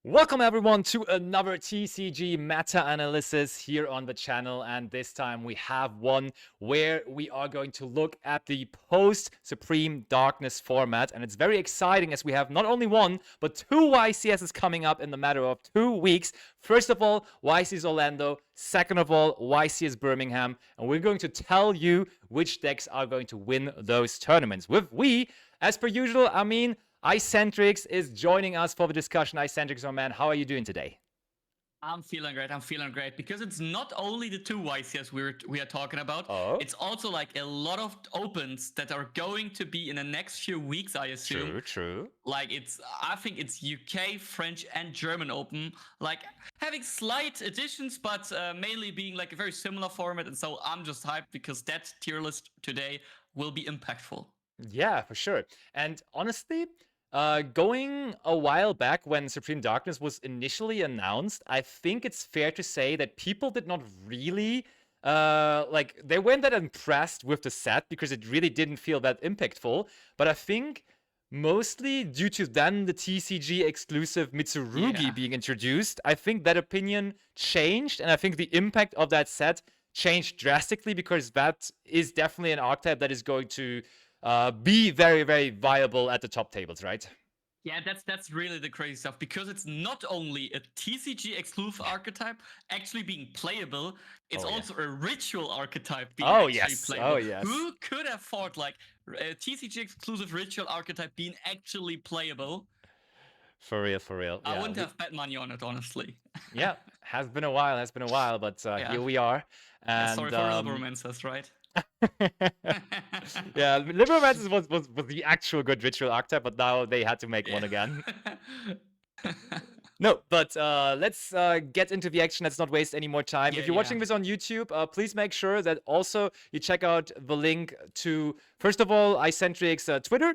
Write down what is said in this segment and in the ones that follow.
Welcome everyone to another TCG meta analysis here on the channel, and this time we have one where we are going to look at the post Supreme Darkness format, and it's very exciting as we have not only one but two YCSs coming up in the matter of 2 weeks. First of all, YCS Orlando, second of all, YCS Birmingham, and we're going to tell you which decks are going to win those tournaments. With we, as per usual, Icentrix is joining us for the discussion. Icentrix, my man, how are you doing today? I'm feeling great because it's not only the two YCS we are talking about. Oh, It's also like a lot of opens that are going to be in the next few weeks, I assume. true. Like I think it's UK, French, and German Open, like having slight additions, but mainly being like a very similar format. And so I'm just hyped because that tier list today will be impactful. Yeah, for sure. And honestly, going a while back when Supreme Darkness was initially announced, I think it's fair to say that people did not really they weren't that impressed with the set because it really didn't feel that impactful. But I think mostly due to then the TCG exclusive Mitsurugi being introduced, I think that opinion changed, and I think the impact of that set changed drastically because that is definitely an archetype that is going to be very, very viable at the top tables, right? Yeah, that's really the crazy stuff because it's not only a TCG exclusive archetype actually being playable, it's also a ritual archetype being actually playable. Oh, yes. Who could have thought like a TCG exclusive ritual archetype being actually playable? For real, for real. I wouldn't have bet money on it, honestly. Yeah, has been a while, but here we are. And sorry for Liberomancers, right? yeah, Liberomancers was the actual good ritual archetype, but now they had to make one again. No, but let's get into the action. Let's not waste any more time. If you're watching this on YouTube, please make sure that also you check out the link to, first of all, Icentrix Twitter.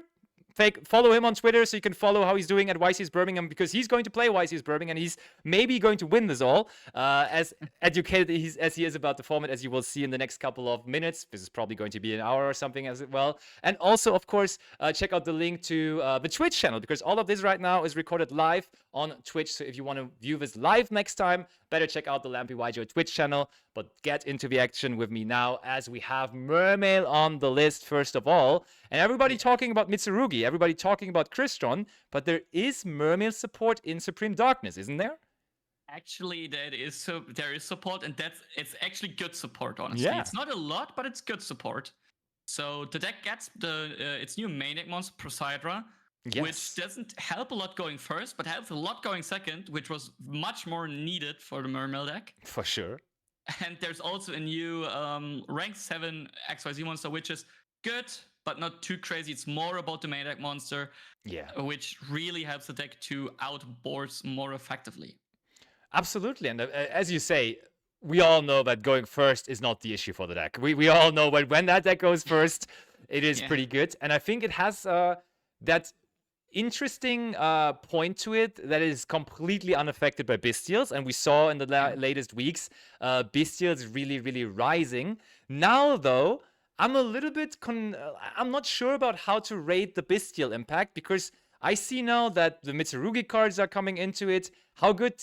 Follow him on Twitter so you can follow how he's doing at YCS Birmingham, because he's going to play YCS Birmingham and he's maybe going to win this all. As educated as he is about the format, as you will see in the next couple of minutes. This is probably going to be an hour or something as well. And also, of course, check out the link to the Twitch channel, because all of this right now is recorded live on Twitch. So if you want to view this live next time, better check out the Lampy YGO Twitch channel. But get into the action with me now, as we have Mermail on the list first of all. And everybody talking about Mitsurugi, everybody talking about Chron, but there is Mermail support in Supreme Darkness, isn't there? Actually, there is support, and it's actually good support, honestly. Yeah. It's not a lot, but it's good support. So the deck gets its new main deck monster, Prosidra, which doesn't help a lot going first, but helps a lot going second, which was much more needed for the Mermail deck. For sure. And there's also a new rank 7 XYZ monster, which is good, but not too crazy. It's more about the main deck monster, which really helps the deck to outboard more effectively. Absolutely. And as you say, we all know that going first is not the issue for the deck. We all know when that deck goes first, it is pretty good. And I think it has that interesting point to it that is completely unaffected by Bestials. And we saw in the latest weeks, Bestials really, really rising. Now, though, I'm a little bit I'm not sure about how to rate the Bestial impact, because I see now that the Mitsurugi cards are coming into it. How good,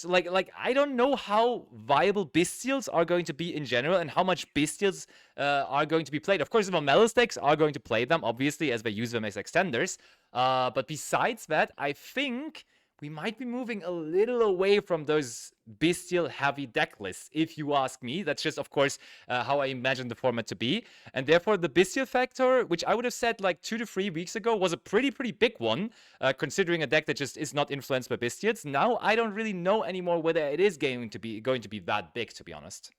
I don't know how viable Bestials are going to be in general, and how much Bestials are going to be played. Of course, the Malice decks are going to play them, obviously, as they use them as extenders. But besides that, I think we might be moving a little away from those bestial heavy deck lists, if you ask me. That's just, of course, how I imagine the format to be. And therefore, the bestial factor, which I would have said like 2 to 3 weeks ago, was a pretty big one, considering a deck that just is not influenced by bestials. Now, I don't really know anymore whether it is going to be that big, to be honest.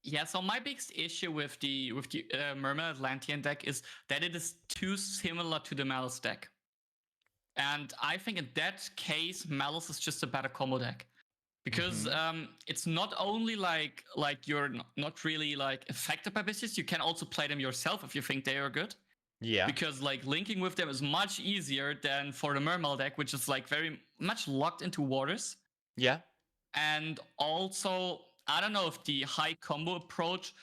Yeah, so my biggest issue with the Mermail Atlantean deck is that it is too similar to the Malice deck. And I think in that case, Malice is just a better combo deck. Because it's not only like you're not really like affected by bestials, you can also play them yourself if you think they are good. Yeah. Because like linking with them is much easier than for the Mermail deck, which is like very much locked into waters. Yeah. And also, I don't know if the high combo approach,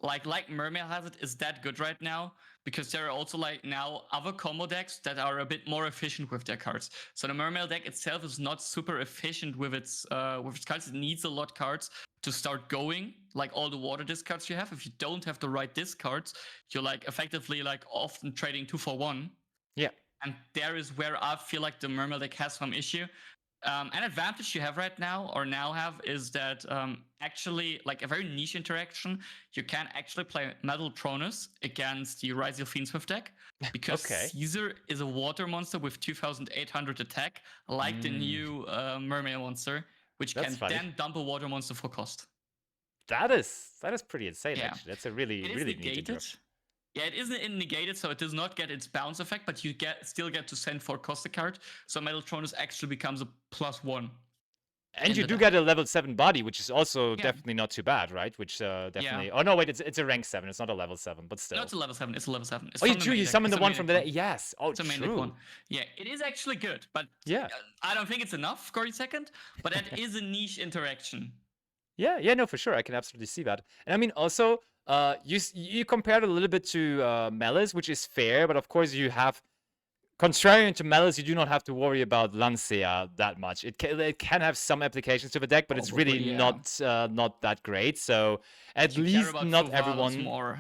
like Mermail has it, is that good right now. because there are also like now other combo decks that are a bit more efficient with their cards. So the Mermail deck itself is not super efficient with its cards. It needs a lot of cards to start going, like all the water discards you have. If you don't have the right discards, you're like effectively like often trading 2 for 1. Yeah. And there is where I feel like the Mermail deck has some issue. An advantage you have right now, or now have, is that actually, like a very niche interaction, you can actually play Metal Tronus against the Rise of Fiend Smith deck, because Caesar is a water monster with 2,800 attack, like the new Mermail monster, which That's can then dump a water monster for cost. That is pretty insane, actually. That's a really neat negated. Yeah, it isn't negated, so it does not get its bounce effect, but you still get to send for cost a card. So Metal Tronus actually becomes a +1. And you do get a level 7 body, which is also definitely not too bad, right? Which definitely. Oh no, wait, it's a rank 7. It's not a level 7, but still. No, it's a level 7. It's a level 7. It's you summon the one from the yes. Oh, it's a main deck one. Yeah, it is actually good, but I don't think it's enough. Corey second, but that is a niche interaction. Yeah, no, for sure. I can absolutely see that. And I mean, also, you compared a little bit to Malice, which is fair, but of course you have, contrary to Malice, you do not have to worry about Lancea that much. It can have some applications to the deck, but it's really not that great. So at least not everyone.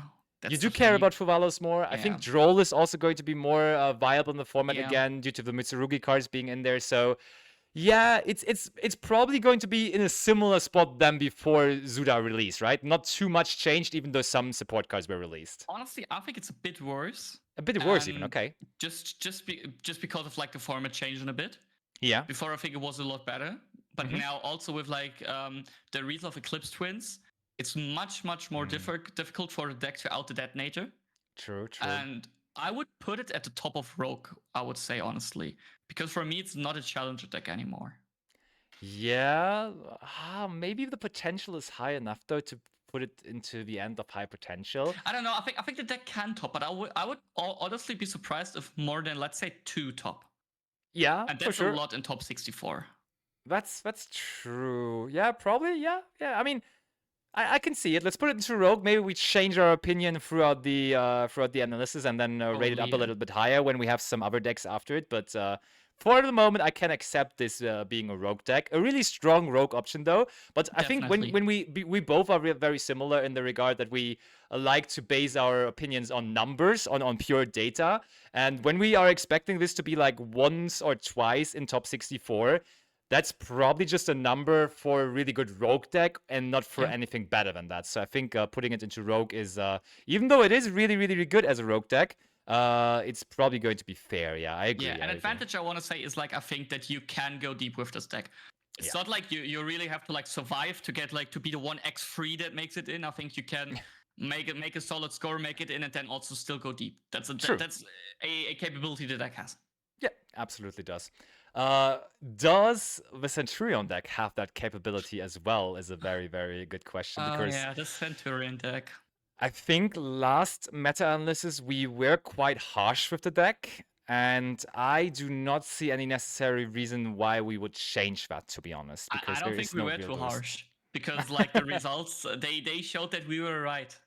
You do care about Fuvalos more. I think Droll is also going to be more viable in the format again due to the Mitsurugi cards being in there. So yeah, it's probably going to be in a similar spot than before Suda release, right? Not too much changed, even though some support cards were released. Honestly, I think it's a bit worse. A bit worse, even. Okay. Just because of like the format changing a bit. Yeah. Before I think it was a lot better, but now also with like the Wreath of Eclipse Twins, it's much more difficult for the deck to out the detonator. True. And I would put it at the top of Rogue, I would say, honestly. Because for me, it's not a challenger deck anymore. Yeah. Maybe the potential is high enough, though, to put it into the end of high potential. I don't know. I think the deck can top, but I would honestly be surprised if more than, let's say, 2 top. Yeah, and that's for sure. a lot in top 64. That's true. Yeah, probably. Yeah. I mean, I can see it. Let's put it into Rogue. Maybe we change our opinion throughout the analysis and then rate it up a little bit higher when we have some other decks after it. But for the moment, I can accept this being a Rogue deck. A really strong Rogue option, though. But I think when we both are very similar in the regard that we like to base our opinions on numbers, on pure data. And when we are expecting this to be like once or twice in top 64, that's probably just a number for a really good Rogue deck and not for anything better than that. So I think putting it into Rogue is, even though it is really good as a Rogue deck, it's probably going to be fair. Yeah, I agree. Yeah, an advantage I want to say is like I think that you can go deep with this deck. It's not like you really have to like survive to get like to be the 1x3 that makes it in. I think you can make a solid score, make it in, and then also still go deep. That's a capability the deck has. Yeah, absolutely does. Does the Centurion deck have that capability as well? Is a very good question. Because the Centurion deck. I think last meta analysis we were quite harsh with the deck, and I do not see any necessary reason why we would change that, to be honest. Because I don't think we were too harsh, because like the results, they showed that we were right.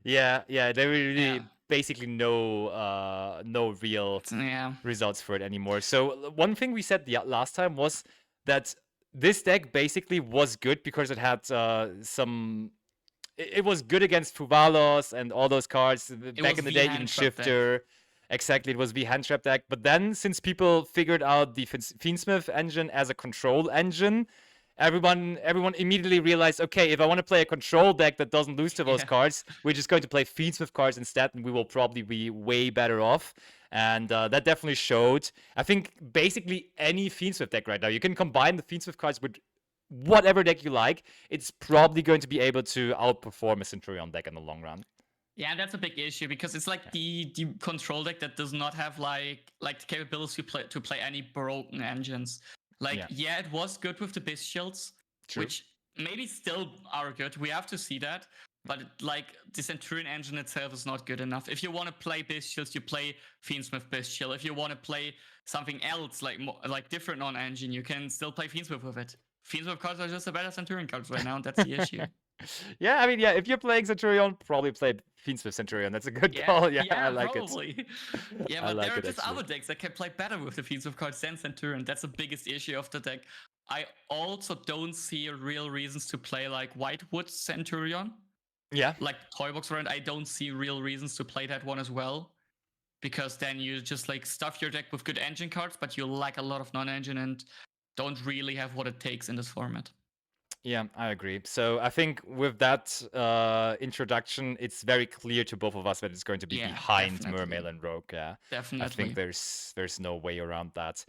Yeah, they really basically no real results for it anymore. So one thing we said the last time was that this deck basically was good because it had some. It was good against Fuvalos and all those cards back in the day, even Shifter. Deck. Exactly, it was the hand trap deck. But then, since people figured out the Fiend Smith engine as a control engine, everyone immediately realized, okay, if I want to play a control deck that doesn't lose to those cards, we're just going to play Fiend Smith cards instead, and we will probably be way better off. And that definitely showed. I think basically any Fiend Smith deck right now, you can combine the Fiend Smith cards with whatever deck you like. It's probably going to be able to outperform a Centurion deck in the long run. Yeah, and that's a big issue because it's like the control deck that does not have like the capability to play any broken engines. Like, it was good with the Bestials, which maybe still are good. We have to see that. But like the Centurion engine itself is not good enough. If you want to play Bestials, you play Fiend Smith Bestial. If you want to play something else, like different on engine, you can still play Fiend Smith with it. Fiend Smith cards are just a better Centurion cards right now, and that's the issue. Yeah, I mean, yeah, if you're playing Centurion, probably play Fiend Smith Centurion. That's a good Yeah, call. Yeah, I yeah, like it. probably. Yeah, I but there like are it just actually. other decks that can play better with the Fiends of cards than Centurion. That's the biggest issue of the deck. I also don't see real reasons to play like Whitewood Centurion, Yeah, like Toybox variant. I don't see real reasons to play that one as well, because then you just like stuff your deck with good engine cards, but you lack a lot of non-engine and don't really have what it takes in this format. yeah, I agree. So I think with that introduction, it's very clear to both of us that it's going to be Yeah, behind definitely. Mermail and Rogue. Yeah, I Definitely. think there's no way around that.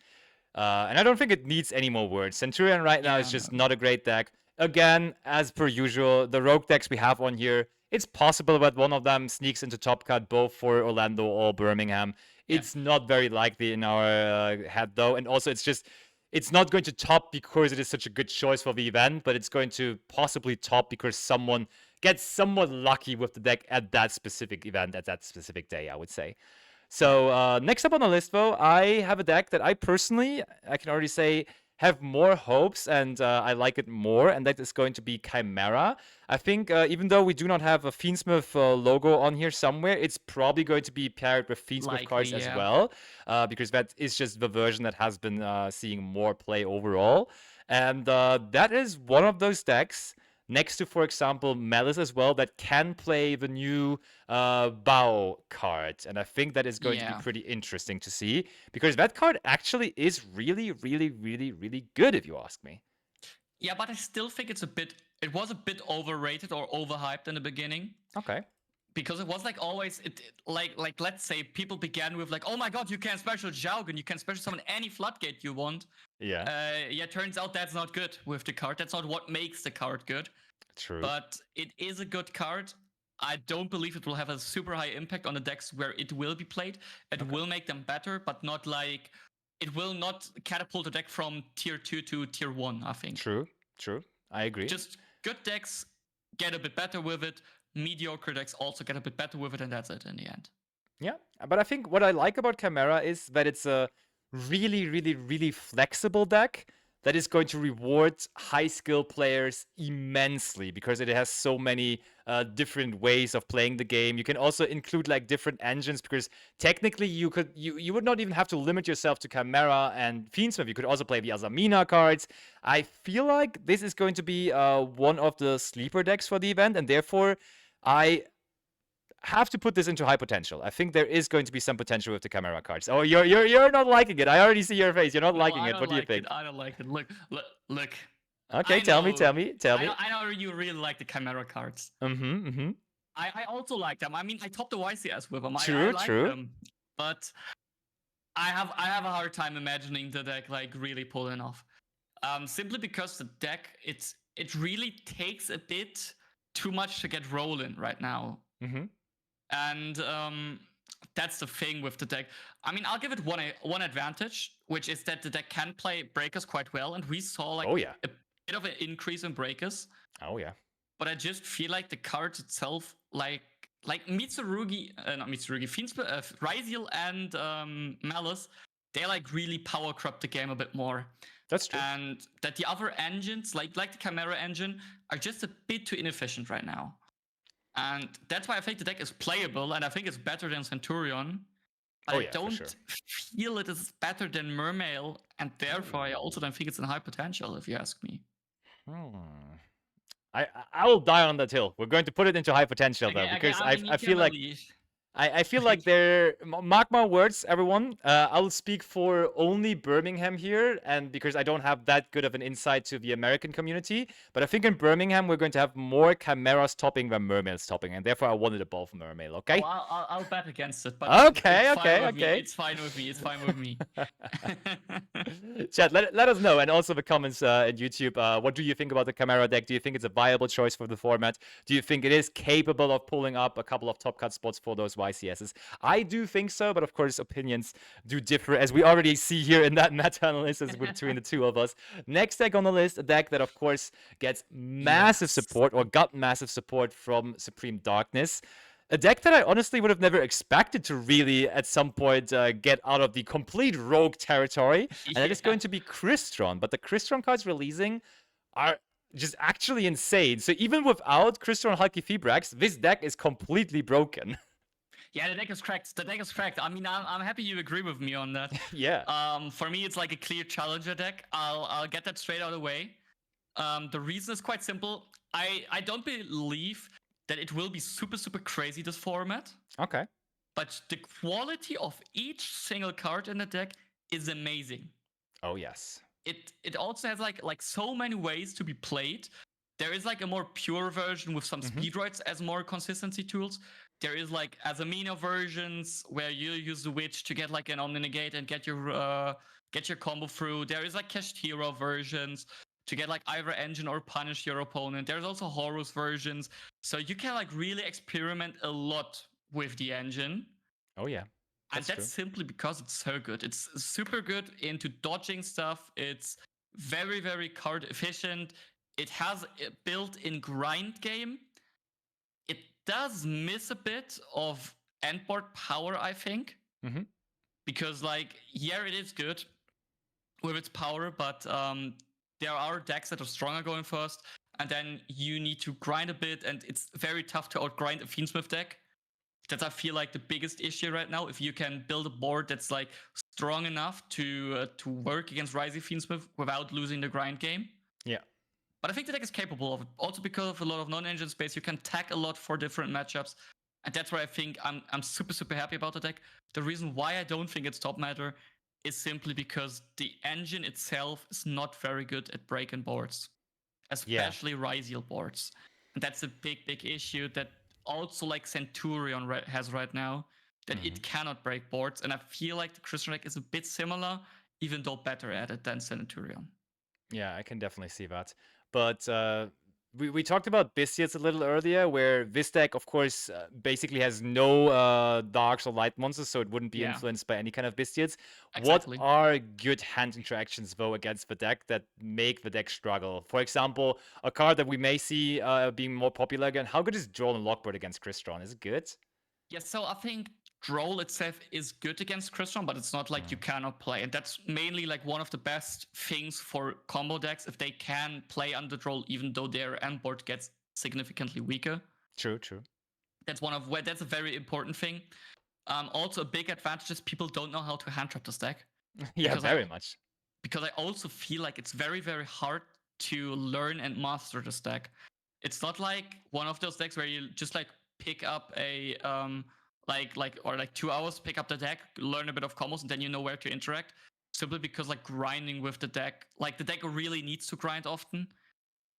And I don't think it needs any more words. Centurion right now is Yeah, just no. not a great deck. Again, as per usual, the Rogue decks we have on here, it's possible that one of them sneaks into top cut both for Orlando or Birmingham. Yeah. It's not very likely in our head though, and also it's not going to top because it is such a good choice for the event, but it's going to possibly top because someone gets somewhat lucky with the deck at that specific event at that specific day, I would say. So next up on the list, though, I have a deck that I personally, I can already say, have more hopes and I like it more, and that is going to be Chimera. I think even though we do not have a Fiend Smith logo on here somewhere, it's probably going to be paired with Fiend Smith cards as yeah. well, because that is just the version that has been seeing more play overall. And that is one of those decks next to, for example, Malice as well, that can play the new Bow card. And I think that is going to be Yeah. pretty interesting to see, because that card actually is really, really, really, really good, if you ask me. Yeah, but I still think it was a bit overrated or overhyped in the beginning. Okay. Because it was like always, like let's say people began with like, oh my god, you can special Jaugen, you can special summon any floodgate you want. Yeah. Yeah, turns out that's not good with the card. That's not what makes the card good. True. But it is a good card. I don't believe it will have a super high impact on the decks where it will be played. It will make them better, but not like it will not catapult the deck from tier 2 to tier 1, I think. True. I agree. Just good decks get a bit better with it. Mediocre decks also get a bit better with it, and that's it in the end. Yeah, but I think what I like about Chimera is that it's a really, really, really flexible deck that is going to reward high skill players immensely because it has so many different ways of playing the game. You can also include like different engines because technically you would not even have to limit yourself to Chimera and Fiend Smith. You could also play the Azamina cards. I feel like this is going to be one of the sleeper decks for the event, and therefore I have to put this into high potential. I think there is going to be some potential with the Chimera cards. Oh, you're not liking it. I already see your face. You're not liking it. What do you think? I don't like it. Look. Okay, tell me. I know you really like the Chimera cards. Mm-hmm. I also like them. I mean, I topped the YCS with them. True. I like them, but I have a hard time imagining the deck like really pulling off. Simply because the deck it really takes a bit too much to get rolling right now. Mm-hmm. And that's the thing with the deck. I mean, I'll give it one advantage, which is that the deck can play breakers quite well, and we saw like a bit of an increase in breakers. Oh yeah. But I just feel like the cards itself, like Mitsurugi, not Mitsurugi, Fiend Smith, Ryziel and Malice, they like really power corrupt the game a bit more. That's true. And that the other engines, like the Chimera engine, are just a bit too inefficient right now. And that's why I think the deck is playable, and I think it's better than Centurion. But I don't feel it is better than Mermail, and therefore I also don't think it's in high potential, if you ask me. I will die on that hill. We're going to put it into high potential though, because I feel like I feel like mark my words, everyone. I'll speak for only Birmingham here, and because I don't have that good of an insight to the American community. But I think in Birmingham we're going to have more Chimeras topping than Mermails topping, and therefore I wanted it both Mermail. Okay. Oh, I'll bet against it. But okay. It's fine with me. It's fine with me. Chat, let us know, and also the comments in YouTube. What do you think about the Chimera deck? Do you think it's a viable choice for the format? Do you think it is capable of pulling up a couple of top cut spots for those YCSs? I do think so, but of course opinions do differ, as we already see here in that meta analysis between the two of us. Next deck on the list, a deck that of course gets massive support, or got massive support from Supreme Darkness. A deck that I honestly would have never expected to really, at some point, get out of the complete rogue territory. And that is going to be Chron. But the Chron cards releasing are just actually insane. So even without Crystron Hulky Febrax, this deck is completely broken. Yeah, the deck is cracked. The deck is cracked. I mean, I'm happy you agree with me on that. Yeah. For me, it's like a clear challenger deck. I'll get that straight out of the way. The reason is quite simple. I don't believe that it will be super, super crazy, this format. Okay. But the quality of each single card in the deck is amazing. Oh, yes. It also has like so many ways to be played. There is like a more pure version with some speed rights as more consistency tools. There is like Azamino versions where you use the witch to get like an Omni-Negate and get your combo through. There is like cached hero versions to get like either engine or punish your opponent. There's also Horus versions. So you can like really experiment a lot with the engine. Oh, yeah. And that's simply because it's so good. It's super good into dodging stuff. It's very, very card efficient. It has a built-in grind game. It does miss a bit of endboard power, I think. Because, like, yeah, it is good with its power, but there are decks that are stronger going first, and then you need to grind a bit, and it's very tough to outgrind a Fiend Smith deck. That's, I feel like, the biggest issue right now. If you can build a board that's like strong enough to work against Rising Fiend Smith without losing the grind game. Yeah. But I think the deck is capable of it. Also because of a lot of non-engine space, you can tag a lot for different matchups. And that's where I think I'm super, super happy about the deck. The reason why I don't think it's top matter is simply because the engine itself is not very good at breaking boards. Especially Ryziel boards. And that's a big, big issue that also like Centurion has right now, that it cannot break boards. And I feel like the Crystron deck is a bit similar, even though better at it than Centurion. Yeah, I can definitely see that. But we talked about Bestiates a little earlier, where this deck, of course, basically has no darks or light monsters, so it wouldn't be influenced by any kind of Bestiates. Exactly. What are good hand interactions, though, against the deck that make the deck struggle? For example, a card that we may see being more popular again. How good is Droll and Lockbird against Crystron? Is it good? Yeah, so I think Droll itself is good against Crystron, but it's not like you cannot play. And that's mainly like one of the best things for combo decks, if they can play under Droll, even though their end board gets significantly weaker. True. That's that's a very important thing. Also, a big advantage is people don't know how to hand trap this deck. Yeah, very much. Because I also feel like it's very, very hard to learn and master this deck. It's not like one of those decks where you just like pick up a like 2 hours, pick up the deck, learn a bit of combos, and then you know where to interact. Simply because like grinding with the deck, like the deck really needs to grind often,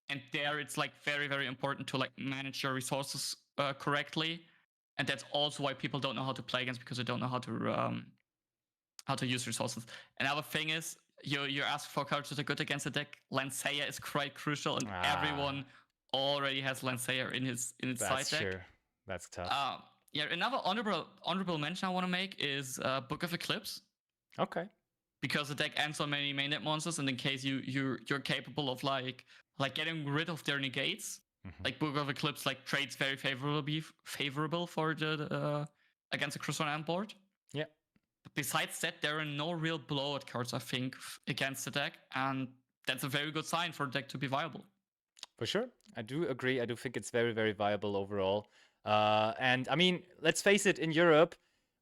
and there it's like very, very important to like manage your resources correctly. And that's also why people don't know how to play against, because they don't know how to use resources. Another thing is you ask for cards that are good against the deck. Lancea is quite crucial, and everyone already has Lancea in its side deck. That's true. That's tough. Yeah, another honorable mention I want to make is Book of Eclipse. Okay. Because the deck ends on many mainnet monsters, and in case you're capable of like getting rid of their negates, like Book of Eclipse like trades very favorable for the against the Crystron end board. Yeah. But besides that, there are no real blowout cards, I think, against the deck, and that's a very good sign for the deck to be viable. For sure. I do agree. I do think it's very, very viable overall. And I mean, let's face it, in Europe,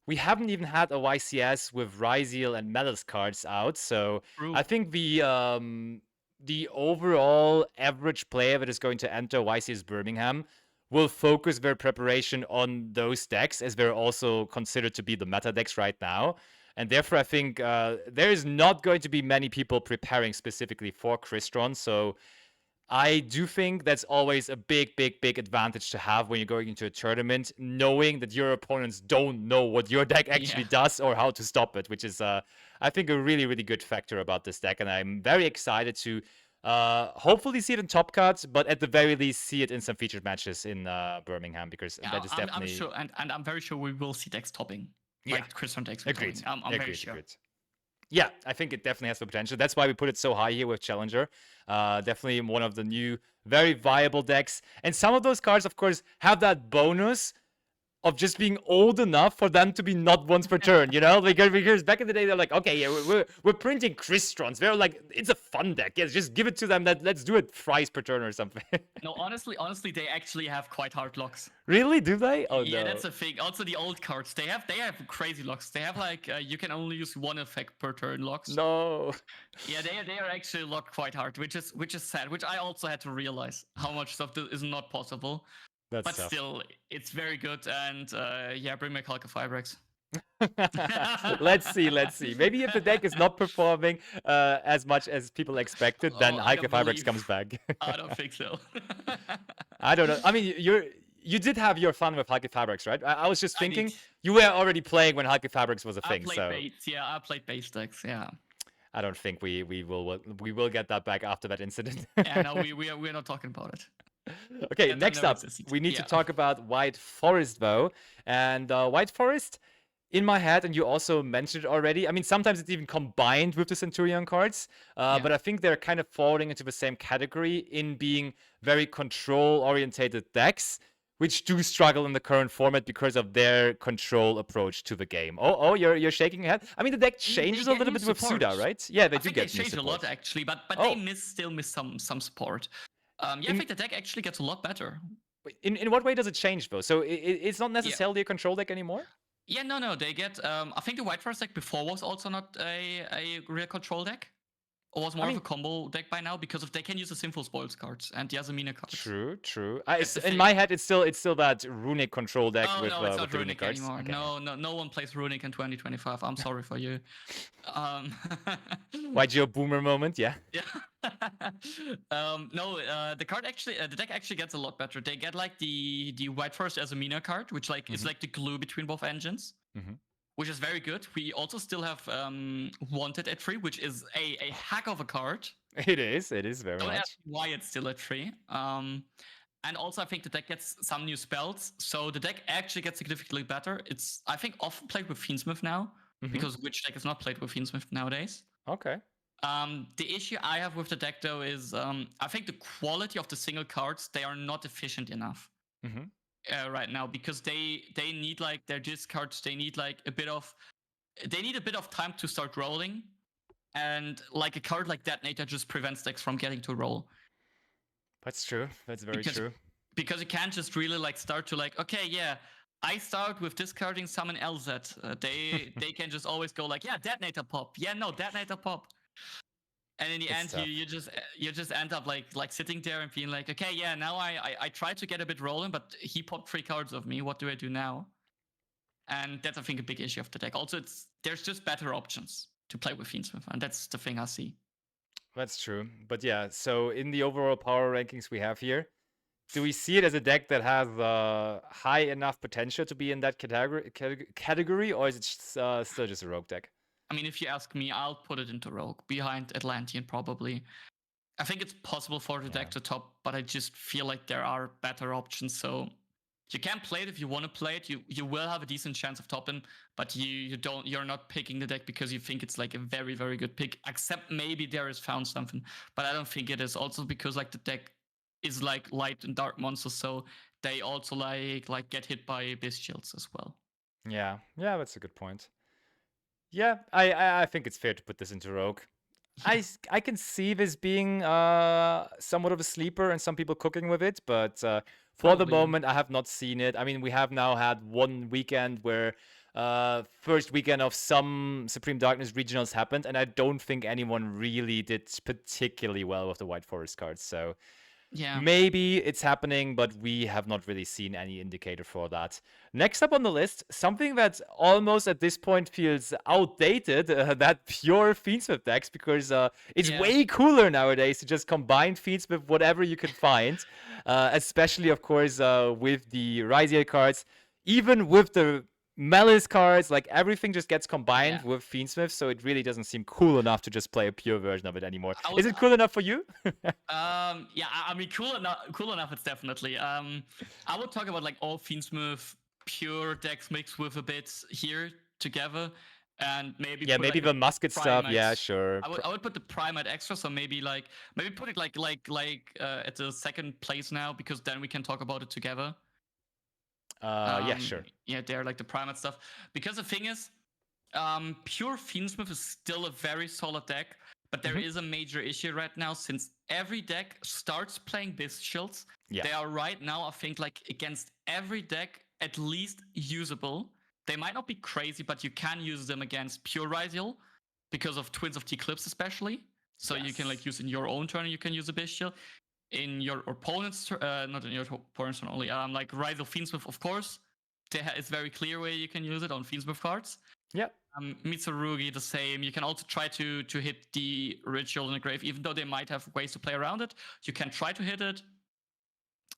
we haven't even had a YCS with Ryziel and Malice cards out. So I think the overall average player that is going to enter YCS Birmingham will focus their preparation on those decks, as they're also considered to be the meta decks right now. And therefore, I think there is not going to be many people preparing specifically for Crystron. So I do think that's always a big, big, big advantage to have when you're going into a tournament, knowing that your opponents don't know what your deck actually does or how to stop it, which is, I think, a really, really good factor about this deck. And I'm very excited to hopefully see it in top cards, but at the very least see it in some featured matches in Birmingham, because that is definitely... I'm sure, and I'm very sure we will see decks topping. Yeah. Like Crystron decks. Agreed. I'm very sure. Agreed. Yeah, I think it definitely has the potential. That's why we put it so high here with Challenger. Definitely one of the new, very viable decks. And some of those cards, of course, have that bonus of just being old enough for them to be not once per turn, you know? Because back in the day, they're like, okay, yeah, we're printing Cristrons. They're like, it's a fun deck. Yes, just give it to them. Let's do it thrice per turn or something. No, honestly, they actually have quite hard locks. Really? Do they? Oh Yeah, no. that's a thing. Also, the old cards, they have crazy locks. They have like you can only use one effect per turn locks. No. Yeah, they are actually locked quite hard, which is sad. Which I also had to realize how much stuff is not possible. That's But tough. still, it's very good. And yeah, bring back Hulk of Firebricks. Let's see. Maybe if the deck is not performing as much as people expected, then I Ike don't Firebricks believe- comes back. I don't think so. I don't know. I mean, you did have your fun with Hulky Fabrics, right? I was just I thinking did. you were already playing when Hulky Fabrics was a I thing, played so base. Yeah, I played base decks. Yeah. I don't think we will get that back after that incident. Yeah. No, we're not talking about it. Okay, That next never up, existed. we need to Yeah. talk about White Forest, though. And White Forest, in my head, and you also mentioned it already, I mean, sometimes it's even combined with the Centurion cards, Yeah. but I think they're kind of falling into the same category in being very control-orientated decks, which do struggle in the current format because of their control approach to the game. Oh, you're shaking your head? I mean, the deck changes a get little new bit with support. Suda, right? Yeah, they I do think get they new changed a support. lot actually, but Oh. they still miss some support. Yeah, I think the deck actually gets a lot better. In what way does it change, though? So it's not necessarily a control deck anymore? Yeah, no, they get. I think the White Forest deck before was also not a real control deck, or was more of a combo deck by now because they can use the Sinful Spoils cards and the Yasumina cards. True. That's the In thing. my head, it's still that runic control deck Oh with no, it's not the runic Runic cards. anymore. Okay. No one plays Runic in 2025. I'm sorry for you. Why'd your boomer moment? Yeah. Yeah. No, the card actually, the deck actually gets a lot better. They get like the White Forest as a Mina card, which like is like the glue between both engines, which is very good. We also still have Wanted at 3, which is a hack of a card. It is very Don't much. ask why it's still at 3. And also I think the deck gets some new spells, so the deck actually gets significantly better. It's I think often played with Fiend Smith now, because which deck is not played with Fiend Smith nowadays? Okay. The issue I have with the deck though is I think the quality of the single cards, they are not efficient enough right now, because they need like their discards, they need like a bit of time to start rolling, and like a card like Detonator just prevents decks from getting to roll. That's true. That's very true. Because you can't just really like start to like, okay, yeah, I start with discarding summon LZ. They can just always go like, yeah, Detonator pop. Yeah, no, Detonator pop. And in the It's end, you just end up like sitting there and being like, okay, yeah, now I tried to get a bit rolling, but he popped 3 cards of me. What do I do now? And that's I think a big issue of the deck. Also, there's just better options to play with Fiend Smith, and that's the thing I see. That's true. But yeah, so in the overall power rankings we have here, do we see it as a deck that has high enough potential to be in that category, or is it still just a rogue deck? I mean, if you ask me, I'll put it into rogue behind Atlantean probably. I think it's possible for the deck to top, but I just feel like there are better options. So you can play it if you want to play it. You will have a decent chance of topping, but you're not picking the deck because you think it's like a very, very good pick, except maybe there is found something. But I don't think it is. Also because like the deck is like light and dark monsters, so they also like get hit by bestials as well. Yeah, that's a good point. Yeah, I think it's fair to put this into rogue. I can see this being somewhat of a sleeper and some people cooking with it, but for the moment, I have not seen it. I mean, we have now had one weekend where first weekend of some Supreme Darkness regionals happened, and I don't think anyone really did particularly well with the White Forest cards. So yeah, maybe it's happening, but we have not really seen any indicator for that. Next up on the list, something that almost at this point feels outdated, that pure Fiendsmith decks, because it's way cooler nowadays to just combine Fiends with whatever you can find, especially, of course, with the Ryziel cards, even with the Malice cards, like everything just gets combined with Fiendsmith, so it really doesn't seem cool enough to just play a pure version of it anymore. Is it cool enough for you? Yeah, I mean, cool enough. It's definitely. I would talk about like all Fiendsmith pure decks mixed with a bit here together, and maybe maybe the musket stuff. Yeah, sure. I would put the Primate extra, so maybe put it like at the second place now, because then we can talk about it together. Yeah, sure. Yeah, they're like the Primate stuff. Because the thing is, pure Fiend Smith is still a very solid deck, but there is a major issue right now since every deck starts playing Bestials. Yeah. They are right now, I think, like against every deck at least usable. They might not be crazy, but you can use them against pure Ryziel because of Twins of the Eclipse, especially. So you can like use in your own turn, you can use a Bestial. In your opponent's turn, not in your opponent's turn only, like Ryziel Fiendsmith, of course. It's very clear where you can use it on Fiendsmith cards. Yeah. Mitsurugi, the same. You can also try to hit the Ritual in the Grave, even though they might have ways to play around it. You can try to hit it.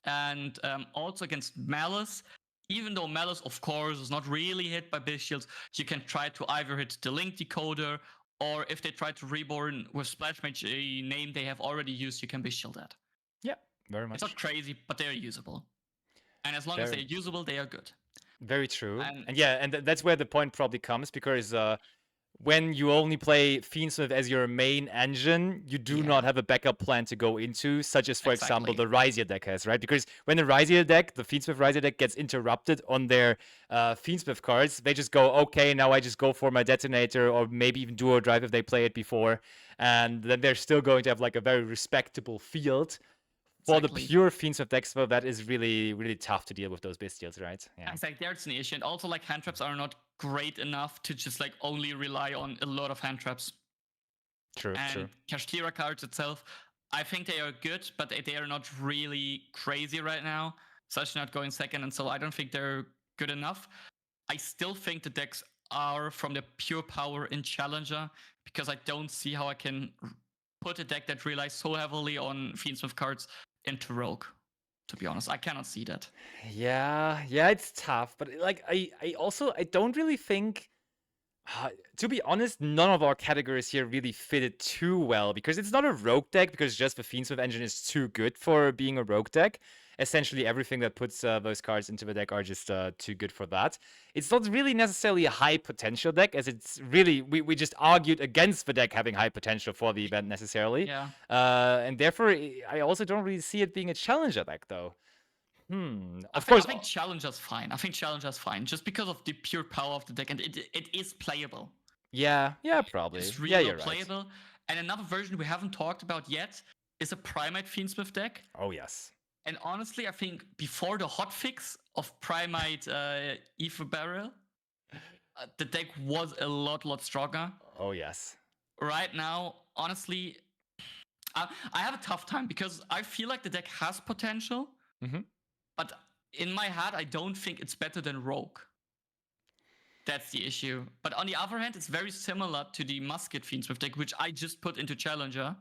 And also against Malice, even though Malice, of course, is not really hit by Bestials, you can try to either hit the Link Decoder, or if they try to Reborn with Splash Mage, a name they have already used, you can Bestial that. Yeah, very much. It's not crazy, but they're usable. And as long as they're usable, they are good. Very true. And yeah, and that's where the point probably comes, because when you only play Fiend Smith as your main engine, you do not have a backup plan to go into, such as, for example, the Ryziel deck has, right? Because when the Ryziel deck, the Fiend Smith Ryziel deck, gets interrupted on their Fiend Smith cards, they just go, okay, now I just go for my Detonator, or maybe even Duo Drive if they play it before, and then they're still going to have like a very respectable field. For the pure Fiend Smith decks, well, that is really, really tough to deal with those Bestials, right? Yeah. Exactly, there's an issue. And also, like, hand traps are not great enough to just, like, only rely on a lot of hand traps. True, and Kashtira cards itself, I think they are good, but they are not really crazy right now. Such not going second, and so I don't think they're good enough. I still think the decks are from the pure power in Challenger, because I don't see how I can put a deck that relies so heavily on Fiend Smith cards into Rogue. To be honest, I cannot see that. Yeah, it's tough, but like I don't really think. To be honest, none of our categories here really fitted too well, because it's not a rogue deck, because just the Fiend Smith engine is too good for being a rogue deck. Essentially, everything that puts those cards into the deck are just too good for that. It's not really necessarily a high potential deck, as it's really, we just argued against the deck having high potential for the event necessarily. Yeah. And therefore, I also don't really see it being a challenger deck, though. I think Challenger's fine. Just because of the pure power of the deck, and it is playable. Yeah, probably. It's really you're playable. Right. And another version we haven't talked about yet is a Primate Fiend Smith deck. Oh, yes. And honestly, I think before the hotfix of Primate Ether Barrel, the deck was a lot stronger. Oh, yes. Right now, honestly, I have a tough time, because I feel like the deck has potential. But in my head, I don't think it's better than Rogue. That's the issue. But on the other hand, it's very similar to the Musket Fiend Smith deck, which I just put into Challenger.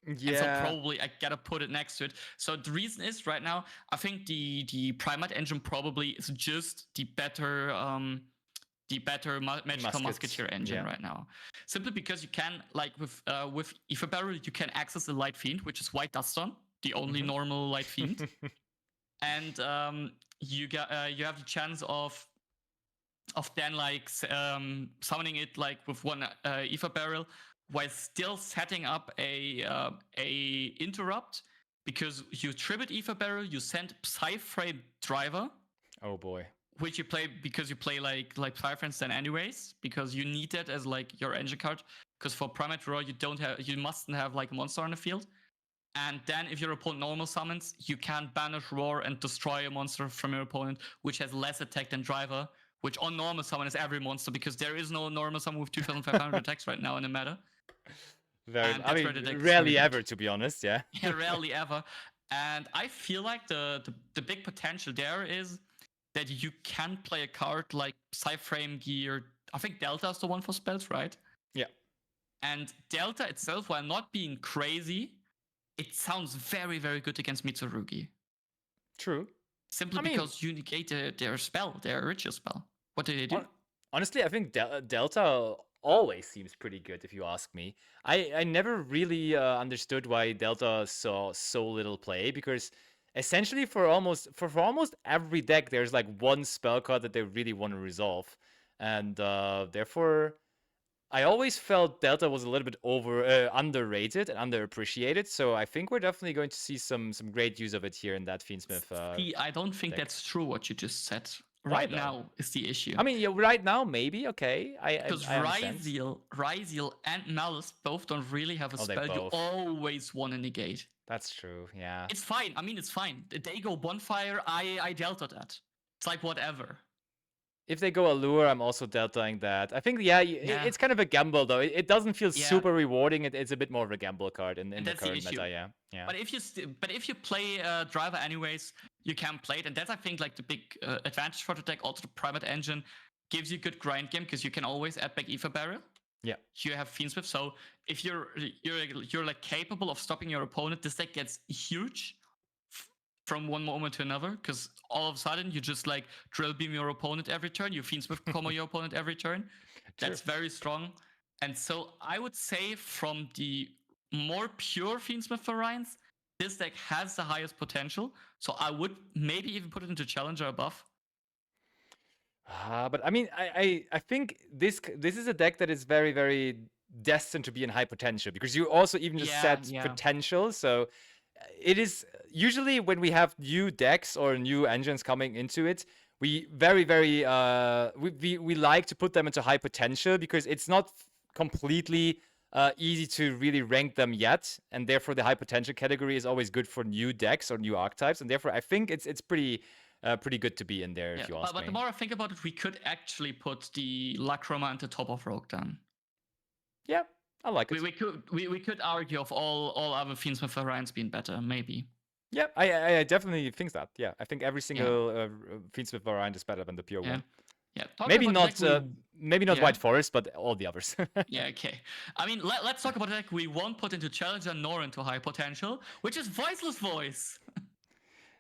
Yeah. And so probably I gotta put it next to it. So the reason is, right now, I think the Primate engine probably is just the better Magical Musketeer engine right now. Simply because you can, like with Ether Barrel, you can access the Light Fiend, which is White Duston, the only normal Light Fiend. And you have the chance of then like summoning it like with one Ether Barrel, while still setting up a interrupt, because you tribute Ether Barrel, you send Psyframe Driver. Oh boy. Which you play because you play like Psyframes then anyways, because you need that as like your engine card. Because for Primate Roar, you mustn't have like a monster on the field. And then if your opponent normal summons, you can banish Roar and destroy a monster from your opponent, which has less attack than Driver, which on normal summon is every monster, because there is no normal summon with 2,500 attacks right now in the meta. Rarely ever, to be honest, yeah. Yeah, rarely ever. And I feel like the big potential there is that you can play a card like Psyframe Gear. I think Delta is the one for spells, right? Yeah. And Delta itself, while not being crazy, it sounds very, very good against Mitsurugi. True. Simply because you negate their spell, their ritual spell. What do they do? Honestly, I think Delta always seems pretty good, if you ask me. I never really understood why Delta saw so little play, because essentially for almost every deck, there's like one spell card that they really want to resolve. And therefore, I always felt Delta was a little bit underrated and underappreciated. So I think we're definitely going to see some great use of it here in that Fiend Smith. See, I don't think deck. that's true what you just said. Why Right though? now is the issue. I mean, yeah, right now maybe okay. Because I understand. Ryziel, and Malice both don't really have a spell you always want to negate. That's true. Yeah. It's fine. I mean, it's fine. They go Bonfire. I Delta that. It's like whatever. If they go Allure, I'm also deltaing that. I think, yeah, it's kind of a gamble, though. It doesn't feel super rewarding. It's a bit more of a gamble card in the current meta, yeah. But if you play Driver anyways, you can play it. And that's, I think, like the big advantage for the deck. Also, the Primate engine gives you good grind game because you can always add back Ether Barrel. Yeah. You have Fiend Smith. So if you're like capable of stopping your opponent, this deck gets huge from one moment to another, because all of a sudden you just like drill beam your opponent every turn, you Fiend Smith combo your opponent every turn. That's very strong. And so I would say from the more pure Fiend Smith variants, this deck has the highest potential. So I would maybe even put it into Challenger above. But I mean, I think this is a deck that is very, very destined to be in high potential, because you also even just said potential. So it is usually when we have new decks or new engines coming into it, we very, very we like to put them into high potential, because it's not completely easy to really rank them yet, and therefore the high potential category is always good for new decks or new archetypes, and therefore I think it's pretty good to be in there, if you ask me. But the more I think about it, we could actually put the Lachroma at the top of Rogue then. Yeah, I like it. We could argue of all other Fiend Smith variants being better, maybe. Yeah, I definitely think that. Yeah, I think every single Fiend Smith variant is better than the pure one. Yeah, maybe not White Forest, but all the others. Yeah, okay. I mean, let's talk about a deck we won't put into Challenger nor into high potential, which is Voiceless Voice.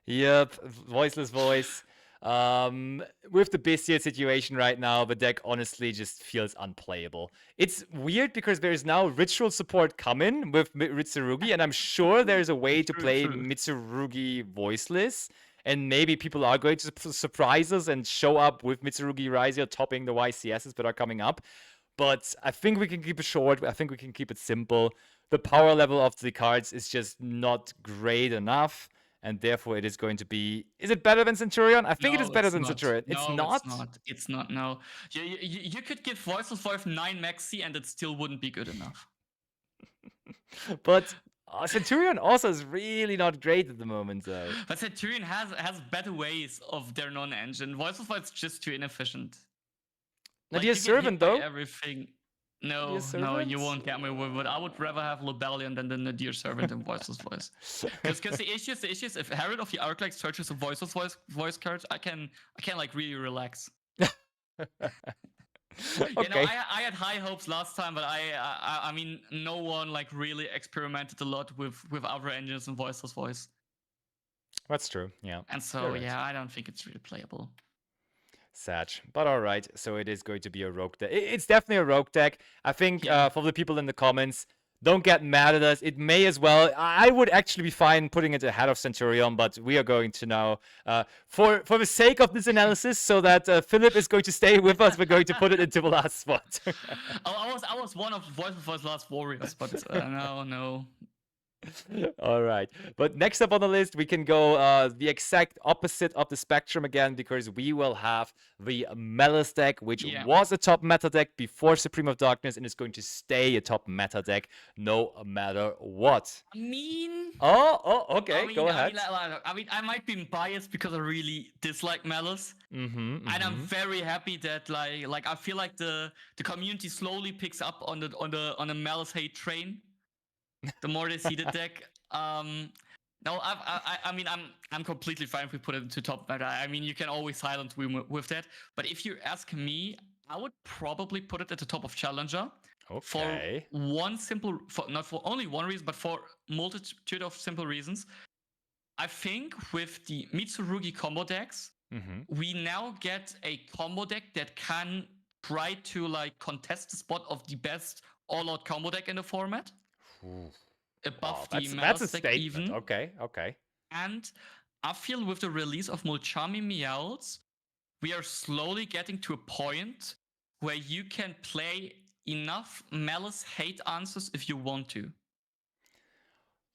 Yep, Voiceless Voice. With the Bestiate situation right now, the deck honestly just feels unplayable. It's weird because there's now ritual support coming with Mitsurugi, and I'm sure there's a way to play Mitsurugi Voiceless, and maybe people are going to surprise us and show up with Mitsurugi Ryziel topping the YCSs that are coming up. But I think we can keep it short. I think we can keep it simple. The power level of the cards is just not great enough. And therefore, it is going to be. Is it better than Centurion? I think it is better than Centurion. It's not. It's not. No. You could give Voiceless Voice 9 maxi, and it still wouldn't be good enough. But Centurion also is really not great at the moment, though. But Centurion has better ways of their non-engine. Voiceless Voice is just too inefficient. Now, like, Servant though. Everything. No, you won't get me with it. I would rather have Lebellion than the Nadir Servant and Voiceless Voice. Because the issue is, if Herald of the Arc like searches a Voiceless Voice card, I can like really relax. Okay. You know, I had high hopes last time, but I mean, no one like really experimented a lot with other engines and Voiceless Voice. That's true, yeah. And so I don't think it's really playable. Sad, but all right. So it is going to be a rogue deck. It's definitely a rogue deck. I think for the people in the comments, don't get mad at us. It may as well. I would actually be fine putting it ahead of Centurion, but we are going to now, for the sake of this analysis, so that Philip is going to stay with us, we're going to put it into the last spot. I was one of Voiceless last warriors, but no. All right, but next up on the list, we can go the exact opposite of the spectrum again, because we will have the Malice deck, which was a top meta deck before Supreme of Darkness, and is going to stay a top meta deck no matter what. I mean... Okay, go ahead. I mean, I might be biased because I really dislike Malice. And I'm very happy that like I feel like the community slowly picks up on the Malice hate train. The more they see the deck, no, I mean, I'm completely fine if we put it into top meta. I mean, you can always silence with that. But if you ask me, I would probably put it at the top of Challenger. Okay. Not for only one reason, but for multitude of simple reasons. I think with the Mitsurugi combo decks, we now get a combo deck that can try to like contest the spot of the best all-out combo deck in the format. Above the Malice deck even. Okay. And I feel with the release of Mulchami Meowls, we are slowly getting to a point where you can play enough Malice hate answers if you want to.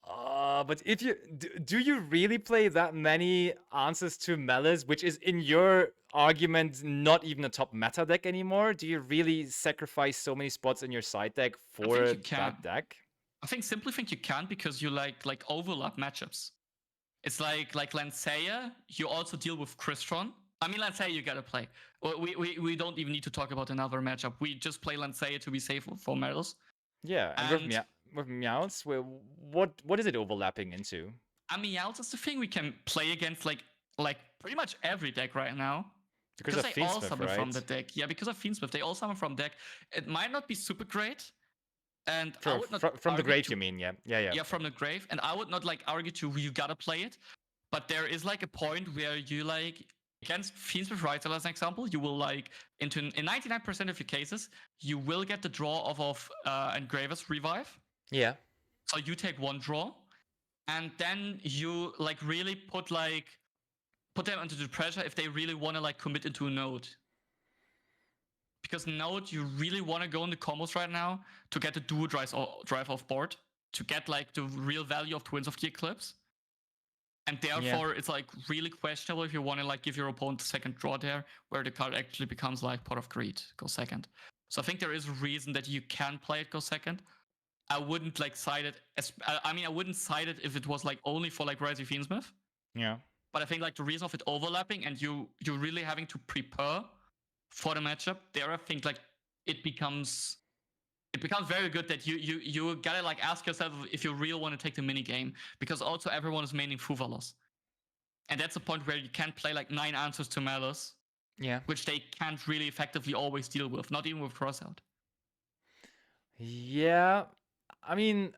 But if you do you really play that many answers to Malice, which is in your argument not even a top meta deck anymore? Do you really sacrifice so many spots in your side deck for you can. that deck? I simply think you can because you like overlap matchups. It's like Lancea, you also deal with Chron. I mean, Lancea you gotta play. We don't even need to talk about another matchup. We just play Lancea to be safe for Malice. Yeah, and with Meowths, what is it overlapping into? I mean, Meowths is the thing we can play against like pretty much every deck right now. Because of they Fiend all Smith, summon right? from the deck. Yeah, because of Fiend Smith, they all summon from deck. It might not be super great. And sure, I would not from the grave, you mean? Yeah. Yeah, from the grave. And I would not like argue you gotta play it. But there is like a point where you like against Fiend Smith Ritual as an example, you will like in 99% of your cases, you will get the draw of Engraver's Revive. Yeah. So you take one draw, and then you like really put them under the pressure if they really want to like commit into a node. Because node, you really want to go in the combos right now to get the duo drive off board, to get like the real value of Twins of the Eclipse. And therefore, it's like really questionable if you want to like give your opponent a second draw there, where the card actually becomes like Pot of Greed, go second. So I think there is a reason that you can play it go second. I wouldn't like side it. I wouldn't side it if it was like only for like Rising Fiend Smith. Yeah. But I think like the reason of it overlapping and you really having to prepare for the matchup there, I think like it becomes very good that you gotta like ask yourself if you really want to take the mini game, because also everyone is maining Fuvalos. And that's a point where you can't play like 9 answers to Malice. Yeah. Which they can't really effectively always deal with, not even with crossout. Yeah. I mean,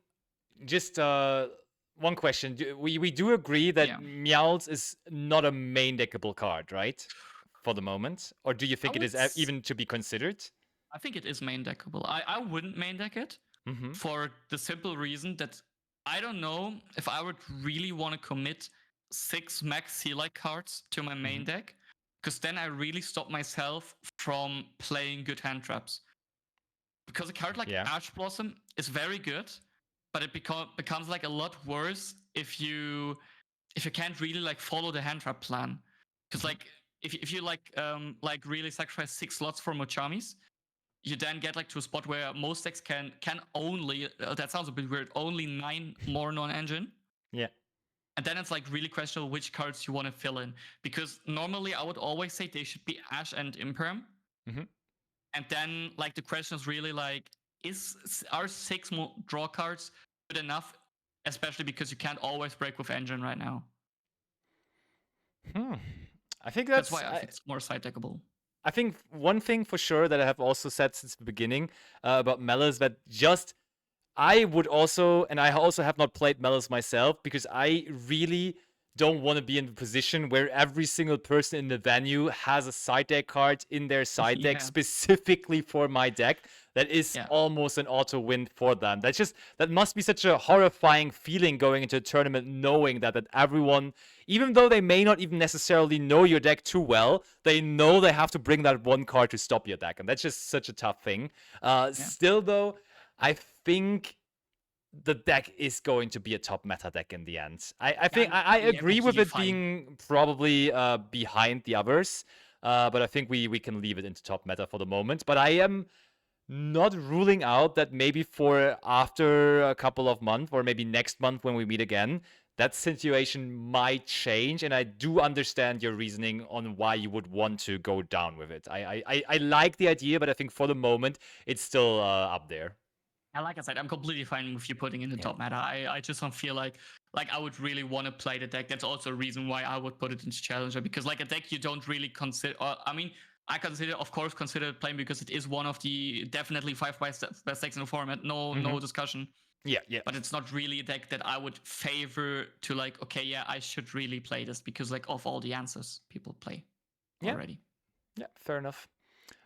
just one question. We do agree that Meowths is not a main deckable card, right? For the moment? Or do you think it is even to be considered? I think it is main deckable. I wouldn't main deck it for the simple reason that I don't know if I would really want to commit 6 max Sea-like cards to my main deck, because then I really stop myself from playing good hand traps. Because a card like Ash Blossom is very good, but it becomes like a lot worse if you can't really like follow the hand trap plan. Because like if you like really sacrifice 6 slots for Mochamis, you then get like to a spot where most decks can only that sounds a bit weird, only 9 more non-engine. Yeah. And then it's like really questionable which cards you want to fill in, because normally I would always say they should be Ash and Imperm. And then like the question is really like, are 6 more draw cards good enough, especially because you can't always break with engine right now. I think that's why I think it's more side deckable. I think one thing for sure that I have also said since the beginning about Malice, that just I would also, and I also have not played Malice myself, because I really don't want to be in the position where every single person in the venue has a side deck card in their side deck specifically for my deck. That is almost an auto win for them. That must be such a horrifying feeling going into a tournament, knowing that everyone, even though they may not even necessarily know your deck too well, they know they have to bring that one card to stop your deck. And that's just such a tough thing. Still though, I think the deck is going to be a top meta deck in the end. I think I agree with it being probably behind the others, but I think we can leave it into top meta for the moment. But I am not ruling out that maybe for after a couple of months, or maybe next month when we meet again, that situation might change. And I do understand your reasoning on why you would want to go down with it. I like the idea, but I think for the moment it's still up there. And like I said, I'm completely fine with you putting in the top meta. I just don't feel like I would really want to play the deck. That's also a reason why I would put it into Challenger, because like a deck you don't really consider. I mean, I consider playing because it is one of the definitely 5 best decks in the format. No discussion. Yeah. But it's not really a deck that I would favor to like, okay, yeah, I should really play this because like of all the answers people play already. Yeah, fair enough.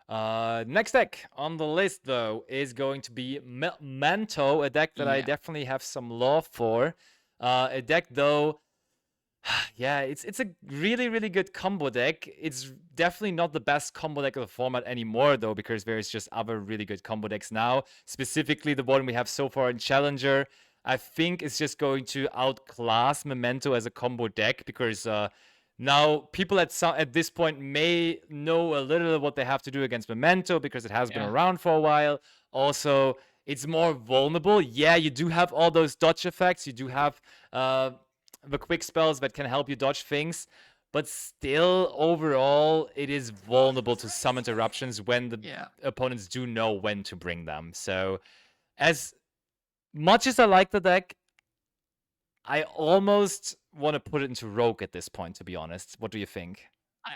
Next deck on the list, though, is going to be Momento, a deck that I definitely have some love for. A deck, though, Yeah, it's a really, really good combo deck. It's definitely not the best combo deck of the format anymore, though, because there's just other really good combo decks now. Specifically, the one we have so far in Challenger, I think is just going to outclass Memento as a combo deck because now people at this point may know a little what they have to do against Memento because it has been around for a while. Also, it's more vulnerable. Yeah, you do have all those dodge effects. You do have the quick spells that can help you dodge things, but still, overall, it is vulnerable to some interruptions when the opponents do know when to bring them. So, as much as I like the deck, I almost want to put it into Rogue at this point, to be honest. What do you think?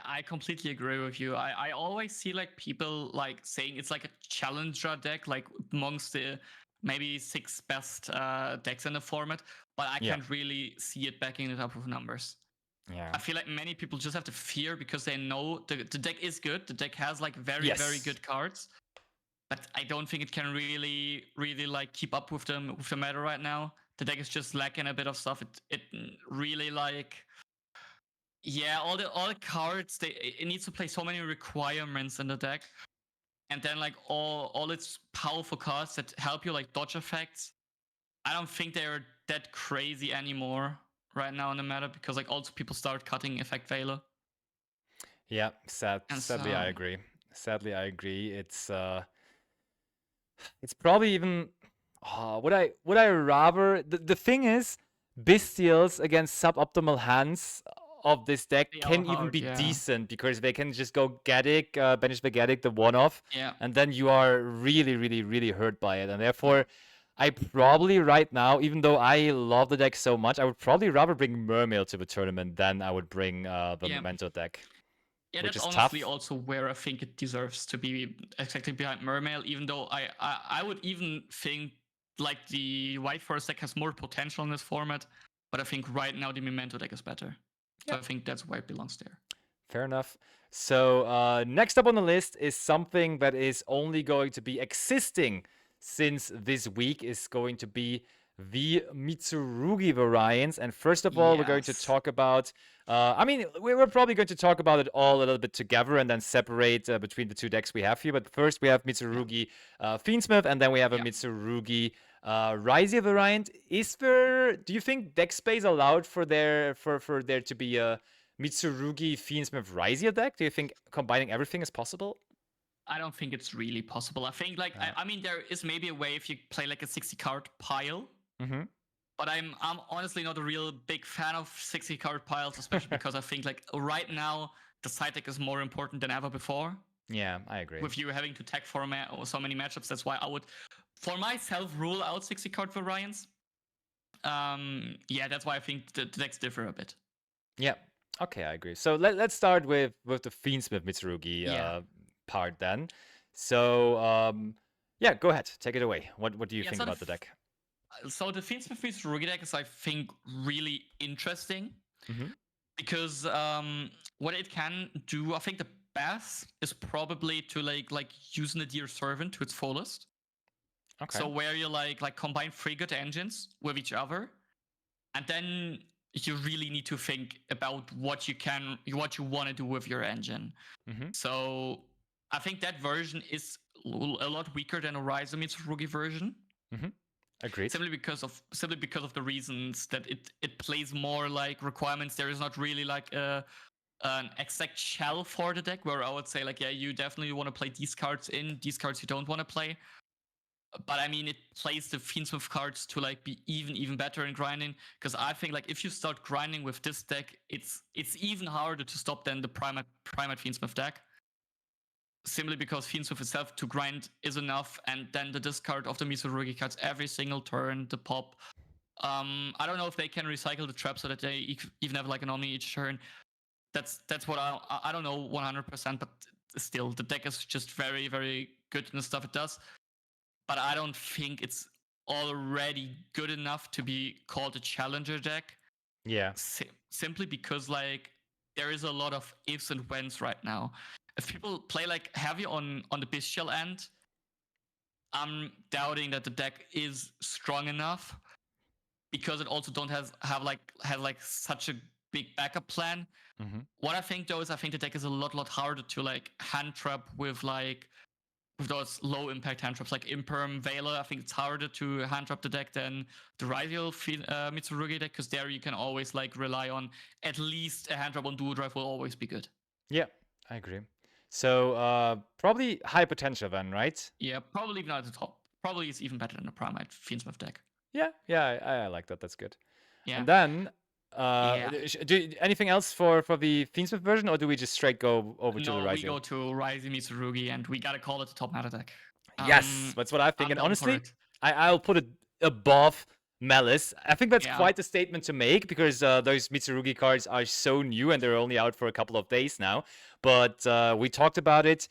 I completely agree with you. I always see like people like saying it's like a challenger deck, like amongst the maybe 6 best decks in the format, but I can't really see it backing it up with numbers. Yeah. I feel like many people just have to fear because they know the deck is good. The deck has like very, very good cards, but I don't think it can really like keep up with the meta right now. The deck is just lacking a bit of stuff. It really like all the cards it needs to play so many requirements in the deck, and then like all its powerful cards that help you like dodge effects. I don't think they're that crazy anymore right now in the meta because like also people start cutting effect Veiler. Yeah, sadly I agree. Sadly I agree. It's probably even would I rather the thing is Bestials against suboptimal hands of this deck can even be decent because they can just go Gaddick, banish the Gaddick, the one-off, and then you are really, really, really hurt by it. And therefore, I probably right now, even though I love the deck so much, I would probably rather bring Mermail to the tournament than I would bring the Memento deck. Yeah, that's honestly also where I think it deserves to be exactly behind Mermail, even though I would even think like the White Forest deck has more potential in this format, but I think right now the Memento deck is better. So I think that's why it belongs there. Fair enough. So next up on the list is something that is only going to be existing since this week is going to be the Mitsurugi variants. And first of all, we're going to talk about, we're probably going to talk about it all a little bit together and then separate between the two decks we have here. But first we have Mitsurugi Fiend Smith, and then we have a Mitsurugi Raizia variant. Do you think deck space allowed for there to be a Mitsurugi Fiend Smith Raizia deck? Do you think combining everything is possible? I don't think it's really possible. I think like I mean there is maybe a way if you play like a 60 card pile. Mm-hmm. But I'm honestly not a real big fan of 60 card piles, especially because I think like right now the side deck is more important than ever before. Yeah, I agree. With you having to tech for so many matchups, that's why I would, for myself, rule out 60 card variants. That's why I think the decks differ a bit. Yeah. Okay, I agree. So let's start with the Fiend Smith Mitsurugi part then. So go ahead, take it away. What do you think about the deck? So the Fiend Smith Mitsurugi deck is, I think, really interesting because what it can do, I think the best is probably to like use Nadir Servant to its fullest. Okay. So where you like combine 3 good engines with each other, and then you really need to think about what you want to do with your engine. So I think that version is a lot weaker than a Rise of Mitsurugi version. Agreed. Simply because of the reasons that it plays more like requirements. There is not really like an exact shell for the deck where I would say like, you definitely want to play these cards these cards you don't want to play. But I mean, it plays the Fiend Smith cards to like be even better in grinding. Because I think like if you start grinding with this deck, it's even harder to stop than the Primate Fiend Smith deck. Simply because Fiend Smith itself to grind is enough, and then the discard of the Mitsurugi cards every single turn, the pop. I don't know if they can recycle the trap so that they even have like an Omni each turn. That's what I don't know 100%, but still the deck is just very, very good in the stuff it does. But I don't think it's already good enough to be called a challenger deck. Yeah. Simply because like there is a lot of ifs and whens right now. If people play like heavy on the bestial end, I'm doubting that the deck is strong enough because it also don't have like such a big backup plan. Mm-hmm. What I think though is I think the deck is a lot harder to like hand trap with those low impact hand traps like Imperm, Veiler. I think it's harder to hand trap the deck than the Rydial Mitsurugi deck, because there you can always like rely on at least a hand trap on dual drive will always be good. Yeah, I agree. So probably high potential then, right? Yeah, probably not at the top. Probably it's even better than the Primate Fiend Smith deck. Yeah, I like that. That's good. Yeah. And then, Yeah. anything else for the Fiend Smith version, or do we just straight go over to the No, Ryzen? we go to Ryzen Mitsurugi, and we gotta call it the top meta deck. Yes, that's what I think. I'm And down for honestly, it. I'll put it above Malice. I think that's Yeah. quite a statement to make, because those Mitsurugi cards are so new and they're only out for a couple of days now. But we talked about it.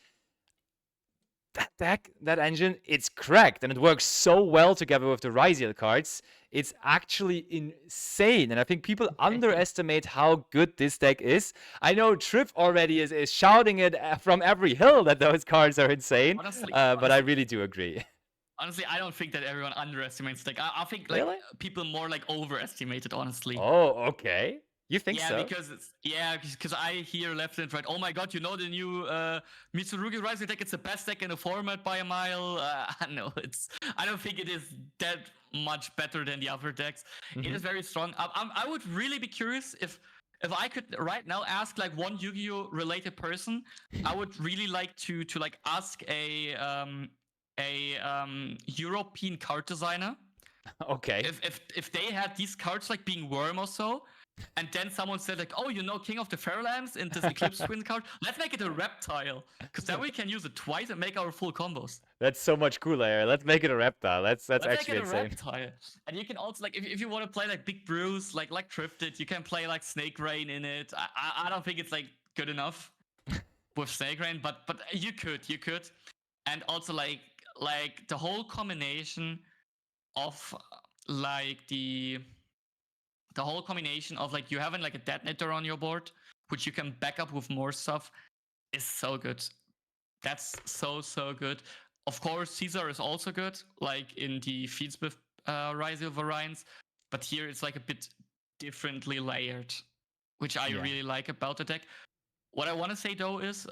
That deck, that engine, it's cracked, and it works so well together with the Ryziel cards. It's actually insane, and I think people underestimate how good this deck is. I know Trip already is shouting it from every hill that those cards are insane, Honestly, but I really do agree. Honestly, I don't think that everyone underestimates the deck. I think like Really? people more like overestimate it. Honestly. Oh, okay. You think yeah, so? because I hear left and right. Oh my god, you know the new Mitsurugi Rising deck? It's the best deck in the format by a mile. No, I don't think it is that much better than the other decks. Mm-hmm. It is very strong. I would really be curious if I could right now ask like one Yu-Gi-Oh related person. I would really like to like ask a European card designer. Okay. If they had these cards like being Worm or so, and then someone said like, oh, you know, King of the Fairlands in this Eclipse Twin card, let's make it a reptile, because then we can use it twice and make our full combos. That's so much cooler. Let's make it a reptile. Let's actually make it insane. a reptile. And you can also like if you want to play like Big Brews, like Drifted, you can play like Snake Rain in it. I don't think it's like good enough with Snake Rain, but you could. And also like the whole combination of like the whole combination of like you having like a detonator on your board, which you can back up with more stuff, is so good. That's so good. Of course, Caesar is also good, like in the Fiend Smith Ryziel variants, but here it's like a bit differently layered, which I really like about the deck. What I want to say though is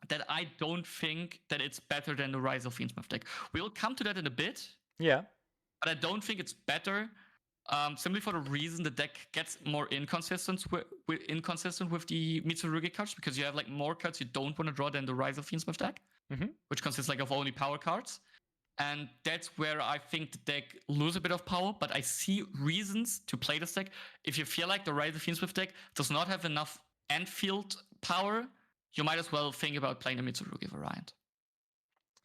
that I don't think that it's better than the Ryziel Fiend Smith deck. We'll come to that in a bit. Yeah. But I don't think it's better. Simply for the reason the deck gets more inconsistent with the Mitsurugi cards, because you have like more cards you don't want to draw than the Rise of Fiend Smith deck, which consists like of only power cards, and that's where I think the deck loses a bit of power. But I see reasons to play this deck. If you feel like the Rise of Fiend Smith deck does not have enough end field power, you might as well think about playing the Mitsurugi variant.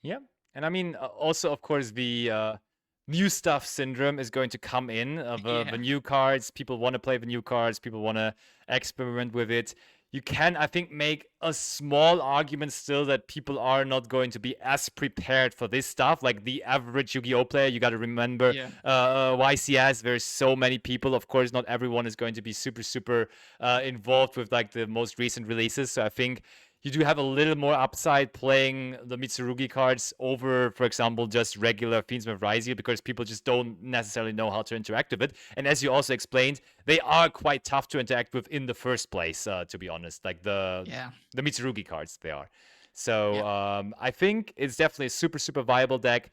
Yeah, and I mean also of course the new stuff syndrome is going to come in. The new cards, people want to play the new cards, people want to experiment with it. You can, I think, make a small argument still that people are not going to be as prepared for this stuff. Like the average Yu-Gi-Oh player, you got to remember YCS, there's so many people. Of course, not everyone is going to be super involved with like the most recent releases. So I think you do have a little more upside playing the Mitsurugi cards over, for example, just regular Fiend Smith Ryziel, because people just don't necessarily know how to interact with it. And as you also explained, they are quite tough to interact with in the first place, to be honest. Like the Mitsurugi cards, they are. So I think it's definitely a super viable deck.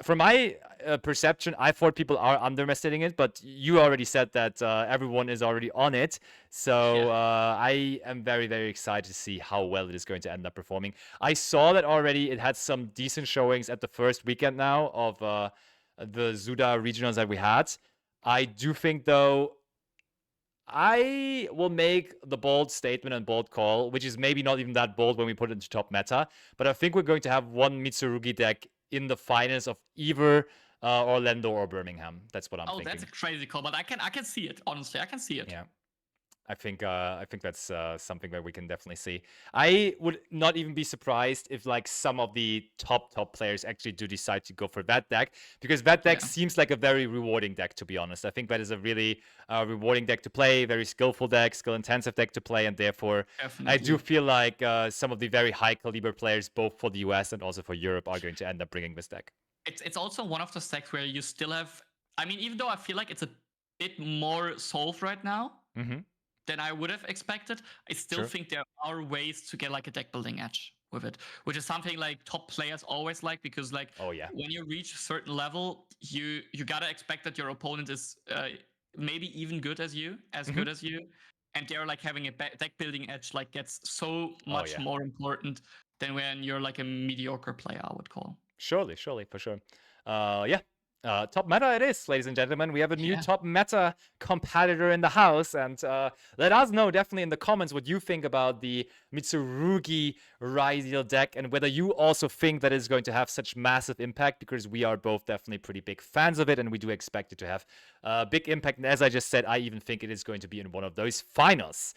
From my perception, I thought people are underestimating it, but you already said that everyone is already on it. So I am very excited to see how well it is going to end up performing. I saw that already it had some decent showings at the first weekend now of the Suda regionals that we had. I do think, though, I will make the bold statement and bold call, which is maybe not even that bold when we put it into top meta, but I think we're going to have one Mitsurugi deck in the finals of either Orlando or Birmingham. That's what I'm thinking. Oh, that's a crazy call, but I can see it. Honestly, I can see it. Yeah, I think that's something that we can definitely see. I would not even be surprised if like some of the top players actually do decide to go for that deck, because that deck seems like a very rewarding deck, to be honest. I think that is a really rewarding deck to play, very skillful deck, skill-intensive deck to play, and therefore I do feel like some of the very high caliber players, both for the US and also for Europe, are going to end up bringing this deck. It's also one of the decks where you still have. I mean, even though I feel like it's a bit more solved right now Mm-hmm. than I would have expected. I still Sure. think there are ways to get like a deck building edge with it, which is something like top players always like, because like Oh yeah. when you reach a certain level, you gotta expect that your opponent is maybe even good as you, Mhm. and they're like having a deck building edge like gets so Oh much yeah. more important than when you're like a mediocre player, I would call. Surely, for sure. Yeah. Top meta it is, ladies and gentlemen. We have a new Yeah. top meta competitor in the house, and let us know definitely in the comments what you think about the Mitsurugi Ryzeal deck, and whether you also think that it's going to have such massive impact, because we are both definitely pretty big fans of it, and we do expect it to have a big impact. And as I just said, I even think it is going to be in one of those finals.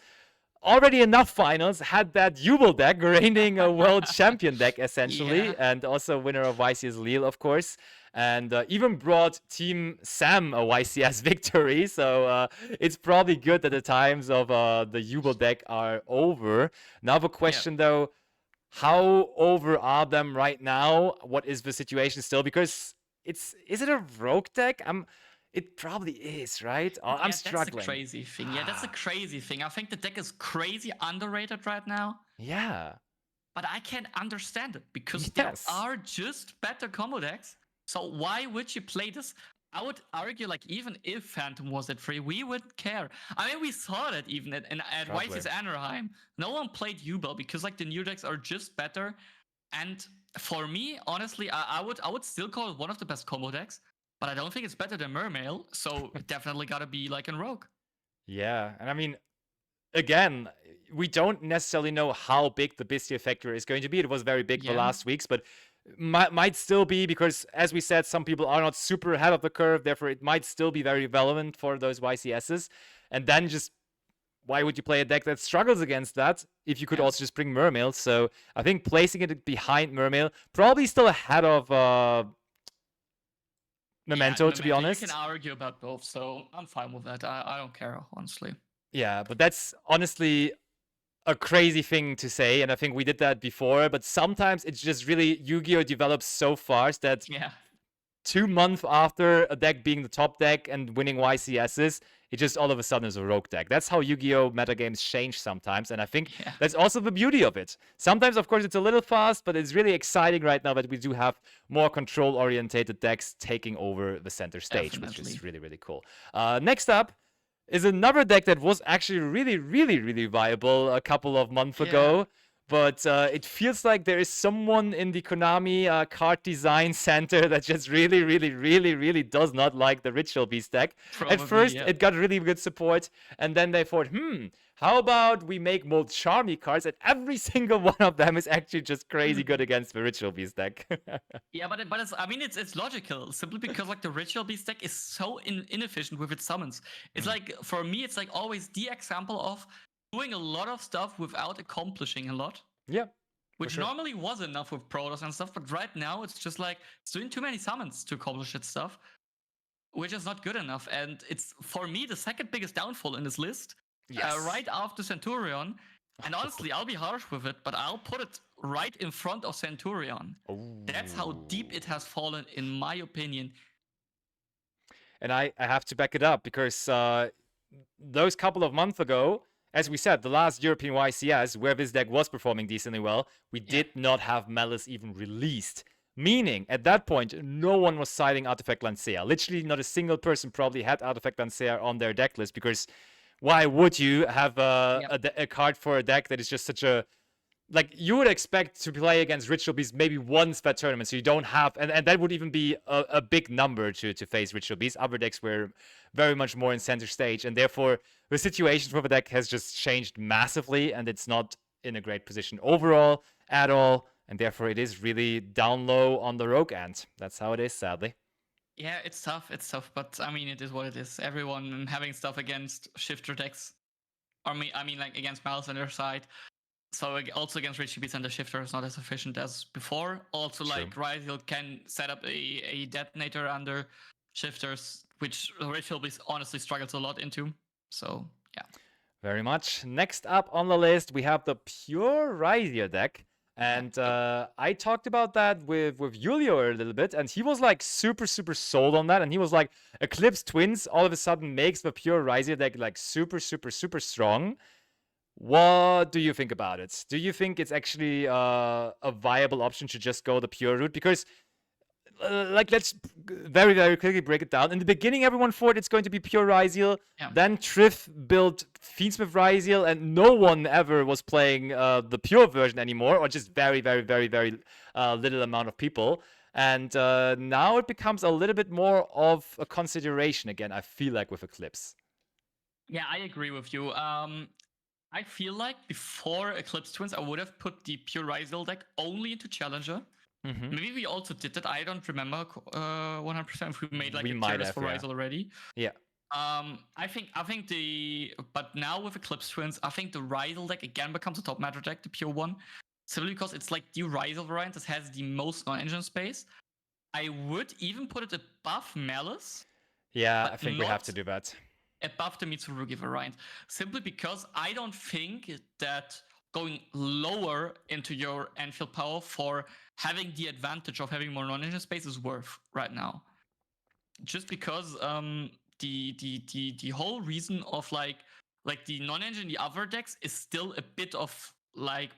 Already enough finals had that Yubel deck, reigning a world champion deck essentially, Yeah. and also winner of YCS Lille, of course, and even brought Team Sam a YCS victory. So it's probably good that the times of the Yubel deck are over. Now the question though, how over are them right now? What is the situation still? Because is it a rogue deck? It probably is, right? Oh, I'm struggling. That's the crazy thing. Yeah, that's the crazy thing. I think the deck is crazy underrated right now. Yeah. But I can't understand it, because Yes. there are just better combo decks. So why would you play this? I would argue, like, even if Phantom was at free, we wouldn't care. I mean, we saw that even at Probably. YCS Anaheim. No one played Yubel because like the new decks are just better. And for me, honestly, I would still call it one of the best combo decks, but I don't think it's better than Mermail. So it definitely gotta be like in Rogue. Yeah, and I mean, again, we don't necessarily know how big the Bistia factor is going to be. It was very big the last weeks, but might still be, because, as we said, some people are not super ahead of the curve. Therefore, it might still be very relevant for those YCSs. And then just, why would you play a deck that struggles against that if you could also just bring Mermail? So I think placing it behind Mermail, probably still ahead of Momento, to be honest. You can argue about both, so I'm fine with that. I don't care, honestly. Yeah, but that's honestly a crazy thing to say, and I think we did that before, but sometimes it's just really, Yu-Gi-Oh! Develops so fast that 2 months after a deck being the top deck and winning YCSs, it just all of a sudden is a rogue deck. That's how Yu-Gi-Oh! Metagames change sometimes, and I think that's also the beauty of it. Sometimes, of course, it's a little fast, but it's really exciting right now that we do have more control-orientated decks taking over the center stage, which is really, really cool. Next up is another deck that was actually really, really, really viable a couple of months ago. But it feels like there is someone in the Konami card design center that just really, really, really, really does not like the Ritual Beast deck. At first, it got really good support, and then they thought, how about we make more Charmy cards, and every single one of them is actually just crazy good against the Ritual Beast deck. Yeah, but it's, I mean, it's logical, simply because like the Ritual Beast deck is so inefficient with its summons. It's like, for me, it's like always the example of doing a lot of stuff without accomplishing a lot. Yeah. Which normally was enough with Protoss and stuff, but right now it's just like it's doing too many summons to accomplish its stuff, which is not good enough. And it's, for me, the second biggest downfall in this list, right after Centurion. And honestly, I'll be harsh with it, but I'll put it right in front of Centurion. That's how deep it has fallen, in my opinion. And I have to back it up, because those couple of months ago, as we said, the last European YCS, where this deck was performing decently well, we did not have Malice even released. Meaning, at that point, no one was citing Artifact Lancea. Literally, not a single person probably had Artifact Lancea on their deck list, because why would you have a card for a deck that is just such a... Like, you would expect to play against Ritual Beast maybe once per tournament, so you don't have... And that would even be a big number to face Ritual Beast. Other decks were very much more in center stage, and therefore the situation for the deck has just changed massively, and it's not in a great position overall at all, and therefore it is really down low on the rogue end. That's how it is, sadly. Yeah, it's tough, but I mean, it is what it is. Everyone having stuff against shifter decks, or I mean like against Malice on their side. So also against Ritual Beast and the shifter is not as efficient as before. Also, like Ryzeal can set up a detonator under shifters, which Ritual Beast honestly struggles a lot into. So yeah. Very much. Next up on the list, we have the pure Ryzeal deck. And I talked about that with Julio a little bit, and he was like super sold on that. And he was like, Eclipse Twins all of a sudden makes the pure Ryzia deck like super strong. What do you think about it? Do you think it's actually a viable option to just go the pure route? Because like let's very quickly break it down. In the beginning, everyone thought it's going to be pure Ryziel. Yeah. Then Triff built Fiend Smith Ryziel, and no one ever was playing the pure version anymore, or just very little amount of people. And now it becomes a little bit more of a consideration again, I feel like, with Eclipse. Yeah, I agree with you. I feel like before Eclipse Twins, I would have put the pure Ryziel deck only into Challenger. Maybe we also did that. I don't remember 100% if we made like We a might tier list have, for yeah. Ryziel already. Yeah. I think but now with Eclipse Twins, I think the Ryziel deck again becomes a top meta deck, the pure one, simply because it's like the Ryziel variant that has the most non-engine space. I would even put it above Malice. Yeah, I think we have to do that. Above the Mitsurugi variant, simply because I don't think that going lower into your Enfield power for having the advantage of having more non-engine space is worth right now. Just because the whole reason of like the non-engine, the other decks is still a bit of like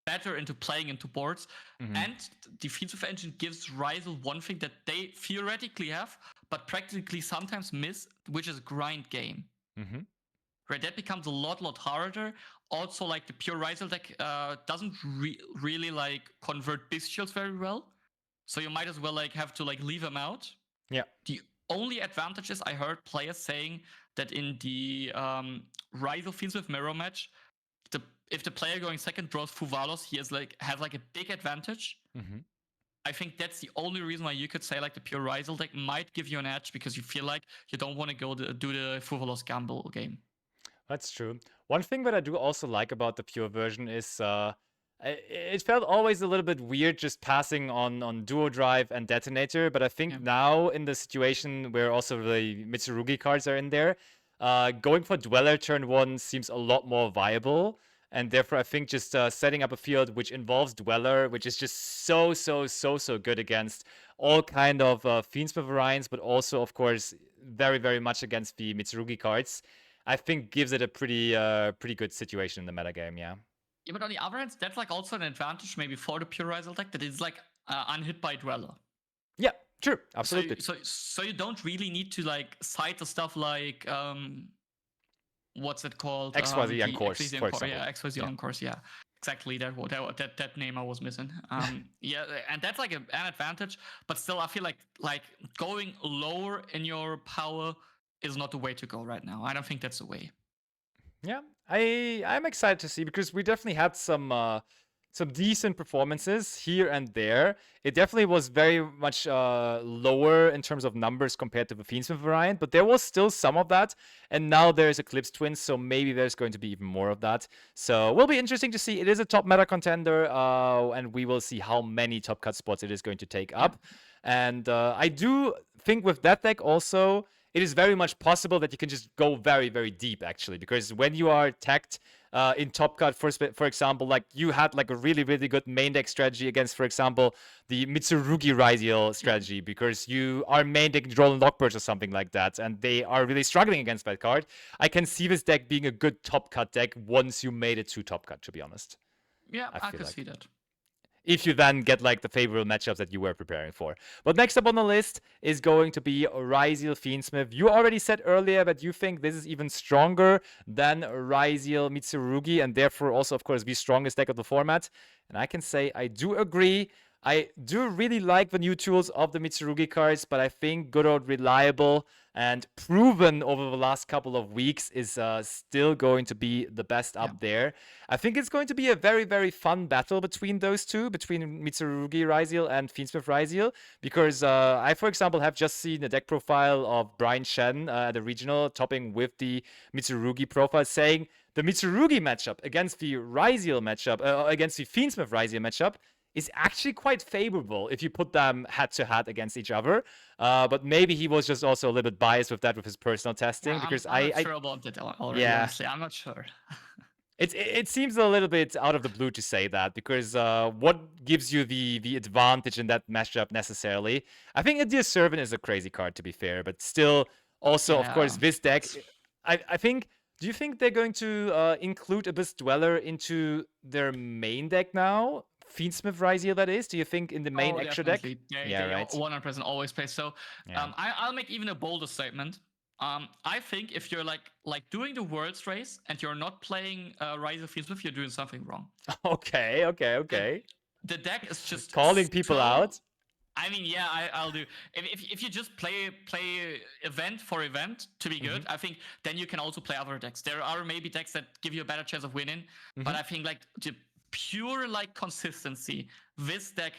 better into playing into boards, and the Fiend Smith engine gives Ryziel one thing that they theoretically have, but practically sometimes miss, which is grind game. Right, that becomes a lot harder. Also, like the pure Ryziel deck doesn't really like convert Bestials very well, so you might as well like have to like leave them out. Yeah. The only advantage is I heard players saying that in the Ryziel Fiend Smith mirror match, if the player going second draws Fuvalos, he has like a big advantage. I think that's the only reason why you could say like the pure Ryziel deck might give you an edge, because you feel like you don't want to go do the Fuvalos gamble game. That's true. One thing that I do also like about the pure version is it felt always a little bit weird just passing on Duo Drive and Detonator, but I think now in the situation where also the Mitsurugi cards are in there, going for Dweller turn 1 seems a lot more viable. And therefore, I think just setting up a field which involves Dweller, which is just so good against all kind of Fiend Smith variants, but also, of course, very much against the Mitsurugi cards, I think gives it a pretty good situation in the metagame, yeah. Yeah, but on the other hand, that's like also an advantage maybe for the pure Ryziel deck, that it's like unhit by Dweller. Yeah, true, absolutely. So you don't really need to like cite the stuff like what's it called? XYZ Encores, for example. Yeah, XYZ Encores, yeah. Exactly that name I was missing. Yeah, and that's like an advantage, but still I feel like going lower in your power is not the way to go right now. I don't think that's the way. Yeah, I'm excited to see, because we definitely had some decent performances here and there. It definitely was very much lower in terms of numbers compared to the Fiend Smith variant, but there was still some of that. And now there's Eclipse Twins, so maybe there's going to be even more of that. So it will be interesting to see. It is a top meta contender, and we will see how many top cut spots it is going to take up. And I do think with that deck also, it is very much possible that you can just go very deep, actually, because when you are tagged in top cut, for example, like you had like a really good main deck strategy against, for example, the Mitsurugi Ryziel strategy, because you are main deck Droll Lockbirds or something like that, and they are really struggling against that card. I can see this deck being a good top cut deck once you made it to top cut, to be honest. Yeah, I could see that. If you then get like the favorable matchups that you were preparing for. But next up on the list is going to be Ryziel Fiend Smith. You already said earlier that you think this is even stronger than Ryziel Mitsurugi, and therefore also, of course, the strongest deck of the format. And I can say I do agree. I do really like the new tools of the Mitsurugi cards, but I think good old reliable and proven over the last couple of weeks is still going to be the best up there. I think it's going to be a very fun battle between those two, between Mitsurugi Ryziel and Fiend Smith Ryziel, because I, for example, have just seen the deck profile of Brian Shen at the regional, topping with the Mitsurugi profile, saying the Mitsurugi matchup against the Ryziel matchup, against the Fiend Smith Ryziel matchup, is actually quite favorable if you put them head-to-head against each other. But maybe he was just also a little bit biased with that with his personal testing, because I'm not sure about that already, honestly. I'm not sure. It seems a little bit out of the blue to say that because what gives you the advantage in that matchup necessarily? I think Adir Servant is a crazy card to be fair, but still also of course Yeah, this deck. that's I think. Do you think they're going to include Abyss Dweller into their main deck now? Fiend Smith Rizier, that is. Do you think in the main oh extra deck? definitely. Yeah, They right. 100% always play. So Yeah. I'll make even a bolder statement. I think if you're like doing the Worlds race and you're not playing Rise of Fiend Smith, you're doing something wrong. Okay. The deck is just Calling people out. I mean, yeah, I'll do. If you just play event for event to be good, I think then you can also play other decks. There are maybe decks that give you a better chance of winning, but I think like the pure like consistency this deck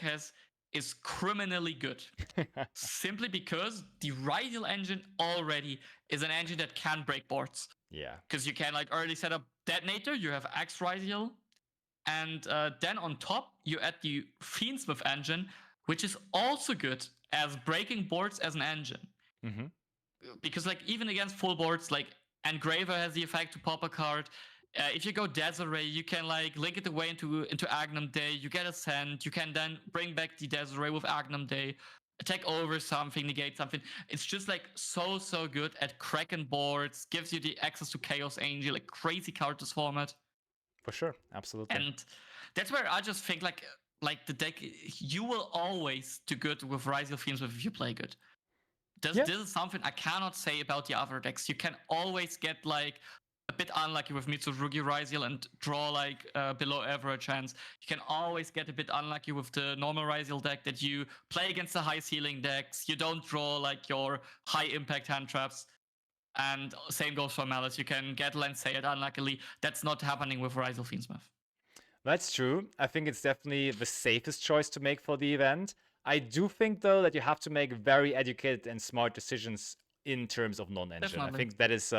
is criminally good. Simply because the Radial engine already is an engine that can break boards. Yeah. Because you can like early set up Detonator, you have X Radial, and then on top you add the Fiend Smith engine, which is also good as breaking boards as an engine. Because like even against full boards, like Engraver has the effect to pop a card. If you go Desiree, you can like link it away into Agnum Day. You get a send. You can then bring back the Desiree with Agnum Day, attack over something, negate something. It's just like so good at Kraken boards. Gives you the access to Chaos Angel, like crazy card this format. For sure, absolutely. And that's where I just think like the deck, you will always do good with Rise of Fiends if you play good. This is something I cannot say about the other decks. You can always get like a bit unlucky with Mitsurugi Ryziel and draw like below average hands. You can always get a bit unlucky with the normal Ryziel deck that you play against the high ceiling decks. You don't draw like your high impact hand traps. And same goes for Malice. You can get Lancet unluckily. That's not happening with Ryziel Fiend Smith. That's true. I think it's definitely the safest choice to make for the event. I do think, though, that you have to make very educated and smart decisions in terms of non-engine. Definitely. I think that is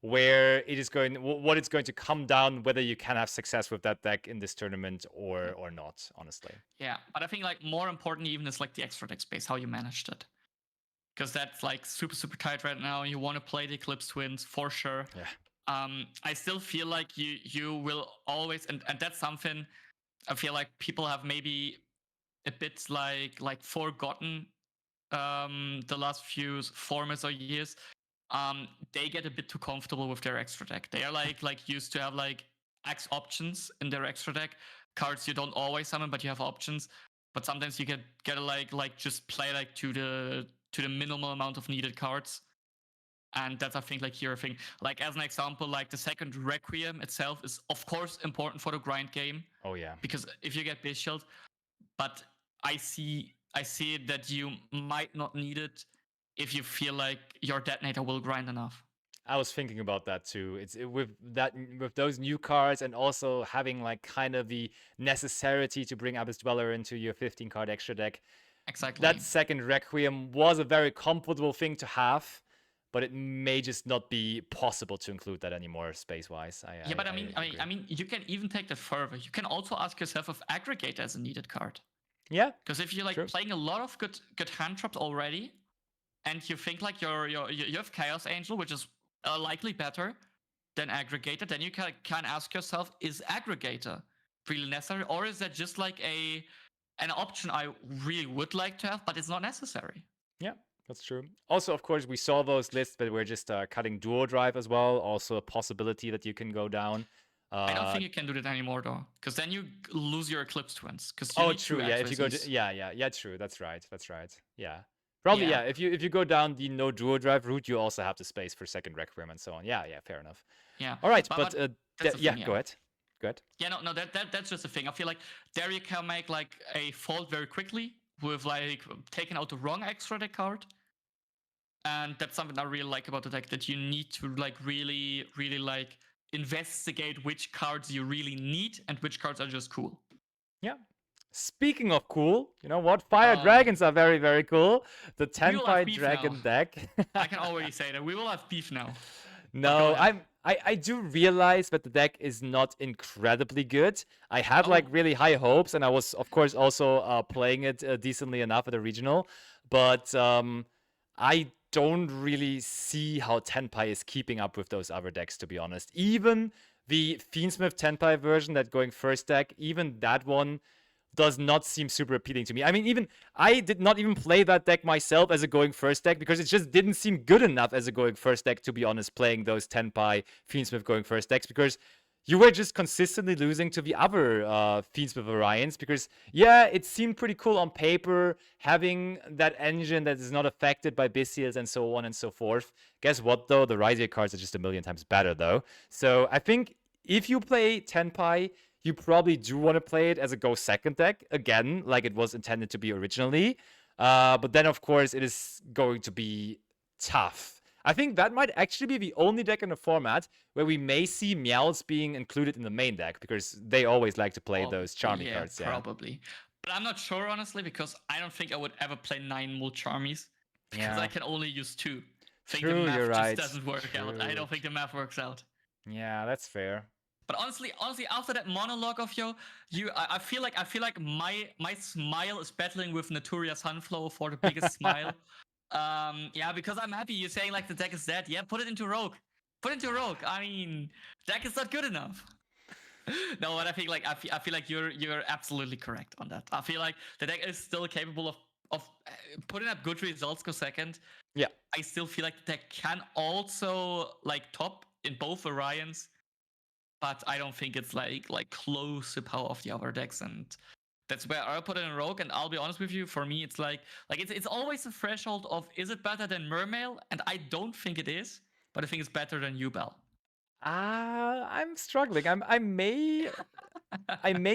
where it is going, what it's going to come down, whether you can have success with that deck in this tournament or not, honestly. Yeah, but I think like more important even is like the extra deck space, how you managed it. Because that's like super tight right now. You want to play the Eclipse Twins for sure. Yeah. I still feel like you will always, and that's something I feel like people have maybe a bit like forgotten the last few formats or years. They get a bit too comfortable with their extra deck. They are like used to have like X options in their extra deck, cards you don't always summon, but you have options. But sometimes you get like just play like to the minimal amount of needed cards. And that's I think like your thing. Like as an example, like the second Requiem itself is of course important for the grind game. Oh yeah. Because if you get Base Shield, but I see that you might not need it if you feel like your Detonator will grind enough. I was thinking about that too. With those new cards and also having like kind of the necessity to bring Abyss Dweller into your 15 card extra deck. Exactly. That second Requiem was a very comfortable thing to have, but it may just not be possible to include that anymore space-wise. I mean, you can even take that further. You can also ask yourself if Aggregator is a needed card. Yeah. Because if you're like playing a lot of good hand traps already, and you think like you have Chaos Angel, which is likely better than Aggregator, then you can ask yourself, is Aggregator really necessary, or is that just like an option I really would like to have, but it's not necessary? Yeah, that's true. Also, of course, we saw those lists, but we're just cutting dual drive as well. Also, a possibility that you can go down. I don't think you can do that anymore, though, because then you lose your Eclipse Twins. True. Yeah, if you go, true. That's right. Yeah. Probably, yeah. If you go down the no dual drive route, you also have the space for second Requiem and so on. Yeah, fair enough. Yeah. All right, but thing, go ahead. Yeah, no, that's just a thing. I feel like there you can make like a fault very quickly with like taking out the wrong extra deck card, and that's something I really like about the deck. That you need to like really like investigate which cards you really need and which cards are just cool. Yeah. Speaking of cool, you know what? Fire dragons are very, very cool. The Tenpai dragon deck. I can already say that we will have beef now. No, I do realize that the deck is not incredibly good. I had like really high hopes, and I was of course also playing it decently enough at the regional, but I don't really see how Tenpai is keeping up with those other decks, to be honest. Even the Fiend Smith Tenpai version that going first deck, even that one does not seem super appealing to me. I mean, even I did not even play that deck myself as a going first deck because it just didn't seem good enough as a going first deck, to be honest, playing those Tenpai Fiend Smith going first decks, because you were just consistently losing to the other Fiend Smith variants. Because, yeah, it seemed pretty cool on paper, having that engine that is not affected by Bystials and so on and so forth. Guess what, though? The Razier cards are just a million times better, though. So I think if you play Tenpai, you probably do want to play it as a go second deck, again, like it was intended to be originally. But then, of course, it is going to be tough. I think that might actually be the only deck in the format where we may see Meows being included in the main deck, because they always like to play those Charmy cards. Yeah, probably. But I'm not sure, honestly, because I don't think I would ever play 9 mul Charmies, because I can only use 2. I think the math just doesn't work out. I don't think the math works out. Yeah, that's fair. But honestly, after that monologue of I feel like my smile is battling with Naturia Sunflow for the biggest smile. Yeah, because I'm happy you're saying like the deck is dead. Yeah, put it into Rogue. I mean, deck is not good enough. No, but I feel like you're absolutely correct on that. I feel like the deck is still capable of putting up good results go second. Yeah. I still feel like the deck can also like top in both variants, but I don't think it's like close to power of the other decks, and that's where I'll put it in Rogue. And I'll be honest with you, for me, it's like it's always a threshold of, is it better than Mermail? And I don't think it is, but I think it's better than Yubel. I'm struggling. I may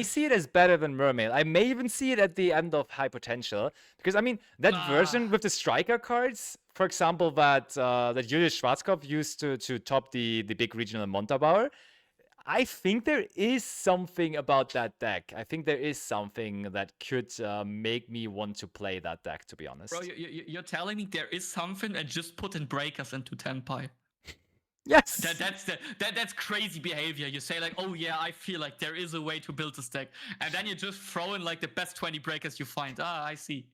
see it as better than Mermail. I may even see it at the end of High Potential, because I mean that version with the striker cards, for example, that Julius Schwarzkopf used to top the big regional Montabaur. I think there is something about that deck. I think there is something that could make me want to play that deck, to be honest. Bro, you're telling me there is something, and just put in Breakers into Tenpai? Yes. That's crazy behavior. You say like, oh yeah, I feel like there is a way to build this deck, and then you just throw in like the best 20 Breakers you find. I see.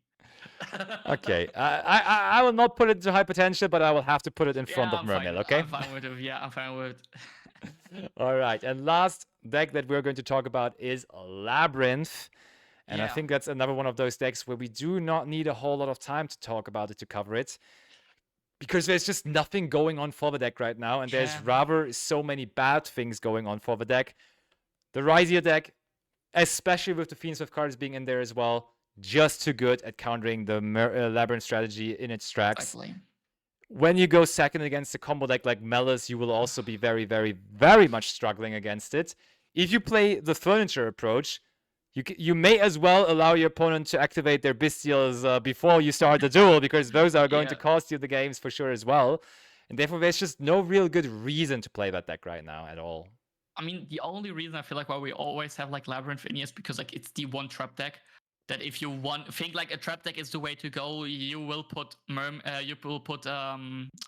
Okay, I will not put it to High Potential, but I will have to put it in front of Mermail. Okay. I'm fine with it. Yeah, I'm fine with it. All right, and last deck that we're going to talk about is Labyrinth. And I think that's another one of those decks where we do not need a whole lot of time to talk about it, to cover it, because there's just nothing going on for the deck right now, and there's rather so many bad things going on for the deck. The Razier deck, especially with the Fiend Smith cards being in there as well, just too good at countering the Labyrinth strategy in its tracks. Exactly. When you go second against a combo deck like Malice, you will also be very, very, very much struggling against it. If you play the furniture approach, you may as well allow your opponent to activate their Bystials before you start the duel, because those are going to cost you the games for sure as well. And therefore, there's just no real good reason to play that deck right now at all. I mean, the only reason I feel like why we always have like Labyrinth in is because like it's the one trap deck that if you think like a trap deck is the way to go, you will put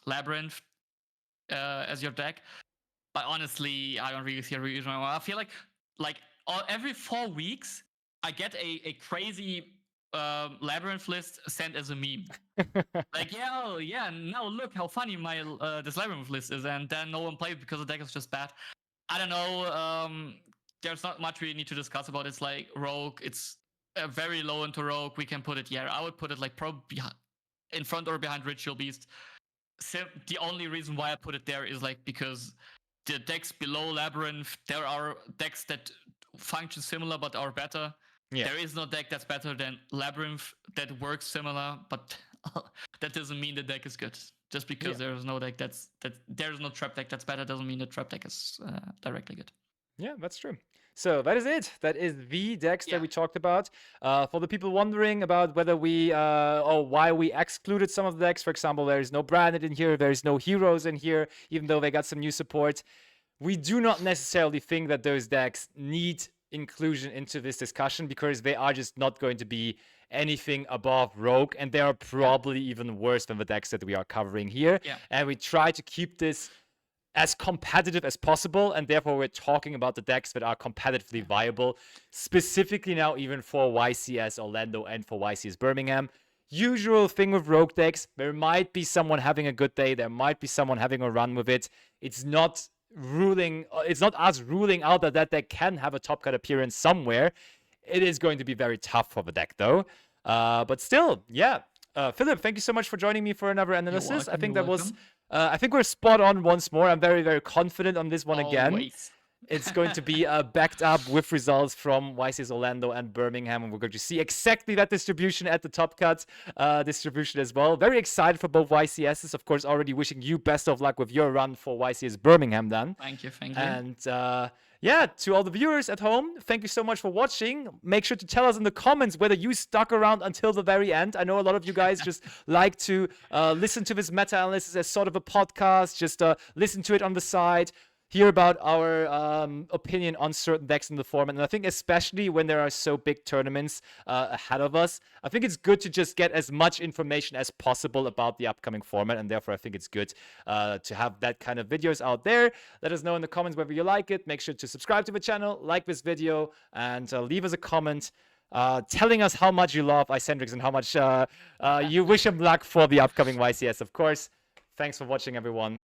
Labyrinth as your deck. But honestly, I don't really see a reason why. I feel like every 4 weeks, I get a crazy Labyrinth list sent as a meme. Like, now look how funny my this Labyrinth list is, and then no one plays because the deck is just bad. I don't know. There's not much we need to discuss about it. It's like Rogue. It's very low into Rogue. We can put it here. I would put it like probably in front or behind Ritual Beast. The only reason why I put it there is like because the decks below Labyrinth, there are decks that function similar but are better. Yeah. There is no deck that's better than Labyrinth that works similar, but that doesn't mean the deck is good. Just because there's no deck there's no trap deck that's better doesn't mean the trap deck is directly good. Yeah, that's true. So that is it. That is the decks that we talked about. For the people wondering about whether we or why we excluded some of the decks, for example, there is no Branded in here, there is no Heroes in here, even though they got some new support. We do not necessarily think that those decks need inclusion into this discussion, because they are just not going to be anything above Rogue, and they are probably even worse than the decks that we are covering here. Yeah. And we try to keep this as competitive as possible, and therefore we're talking about the decks that are competitively viable, specifically now even for YCS Orlando and for YCS Birmingham. usual thing with rogue decks. There might be someone having a good day. There might be someone having a run with it. It's not us ruling out that that deck can have a top cut appearance somewhere. It is going to be very tough for the deck, though. But still, yeah. Philip, thank you so much for joining me for another analysis. I think that was. I think we're spot on once more. I'm very, very confident on this one again. It's going to be backed up with results from YCS Orlando and Birmingham, and we're going to see exactly that distribution at the top cut distribution as well. Very excited for both YCSs. Of course, already wishing you best of luck with your run for YCS Birmingham then. Thank you. And yeah, to all the viewers at home, thank you so much for watching. Make sure to tell us in the comments whether you stuck around until the very end. I know a lot of you guys just like to listen to this meta-analysis as sort of a podcast, just listen to it on the side, hear about our opinion on certain decks in the format. And I think especially when there are so big tournaments ahead of us, I think it's good to just get as much information as possible about the upcoming format. And therefore, I think it's good to have that kind of videos out there. Let us know in the comments whether you like it. Make sure to subscribe to the channel, like this video, and leave us a comment telling us how much you love Icentrix and how much you wish him luck for the upcoming YCS, of course. Thanks for watching, everyone.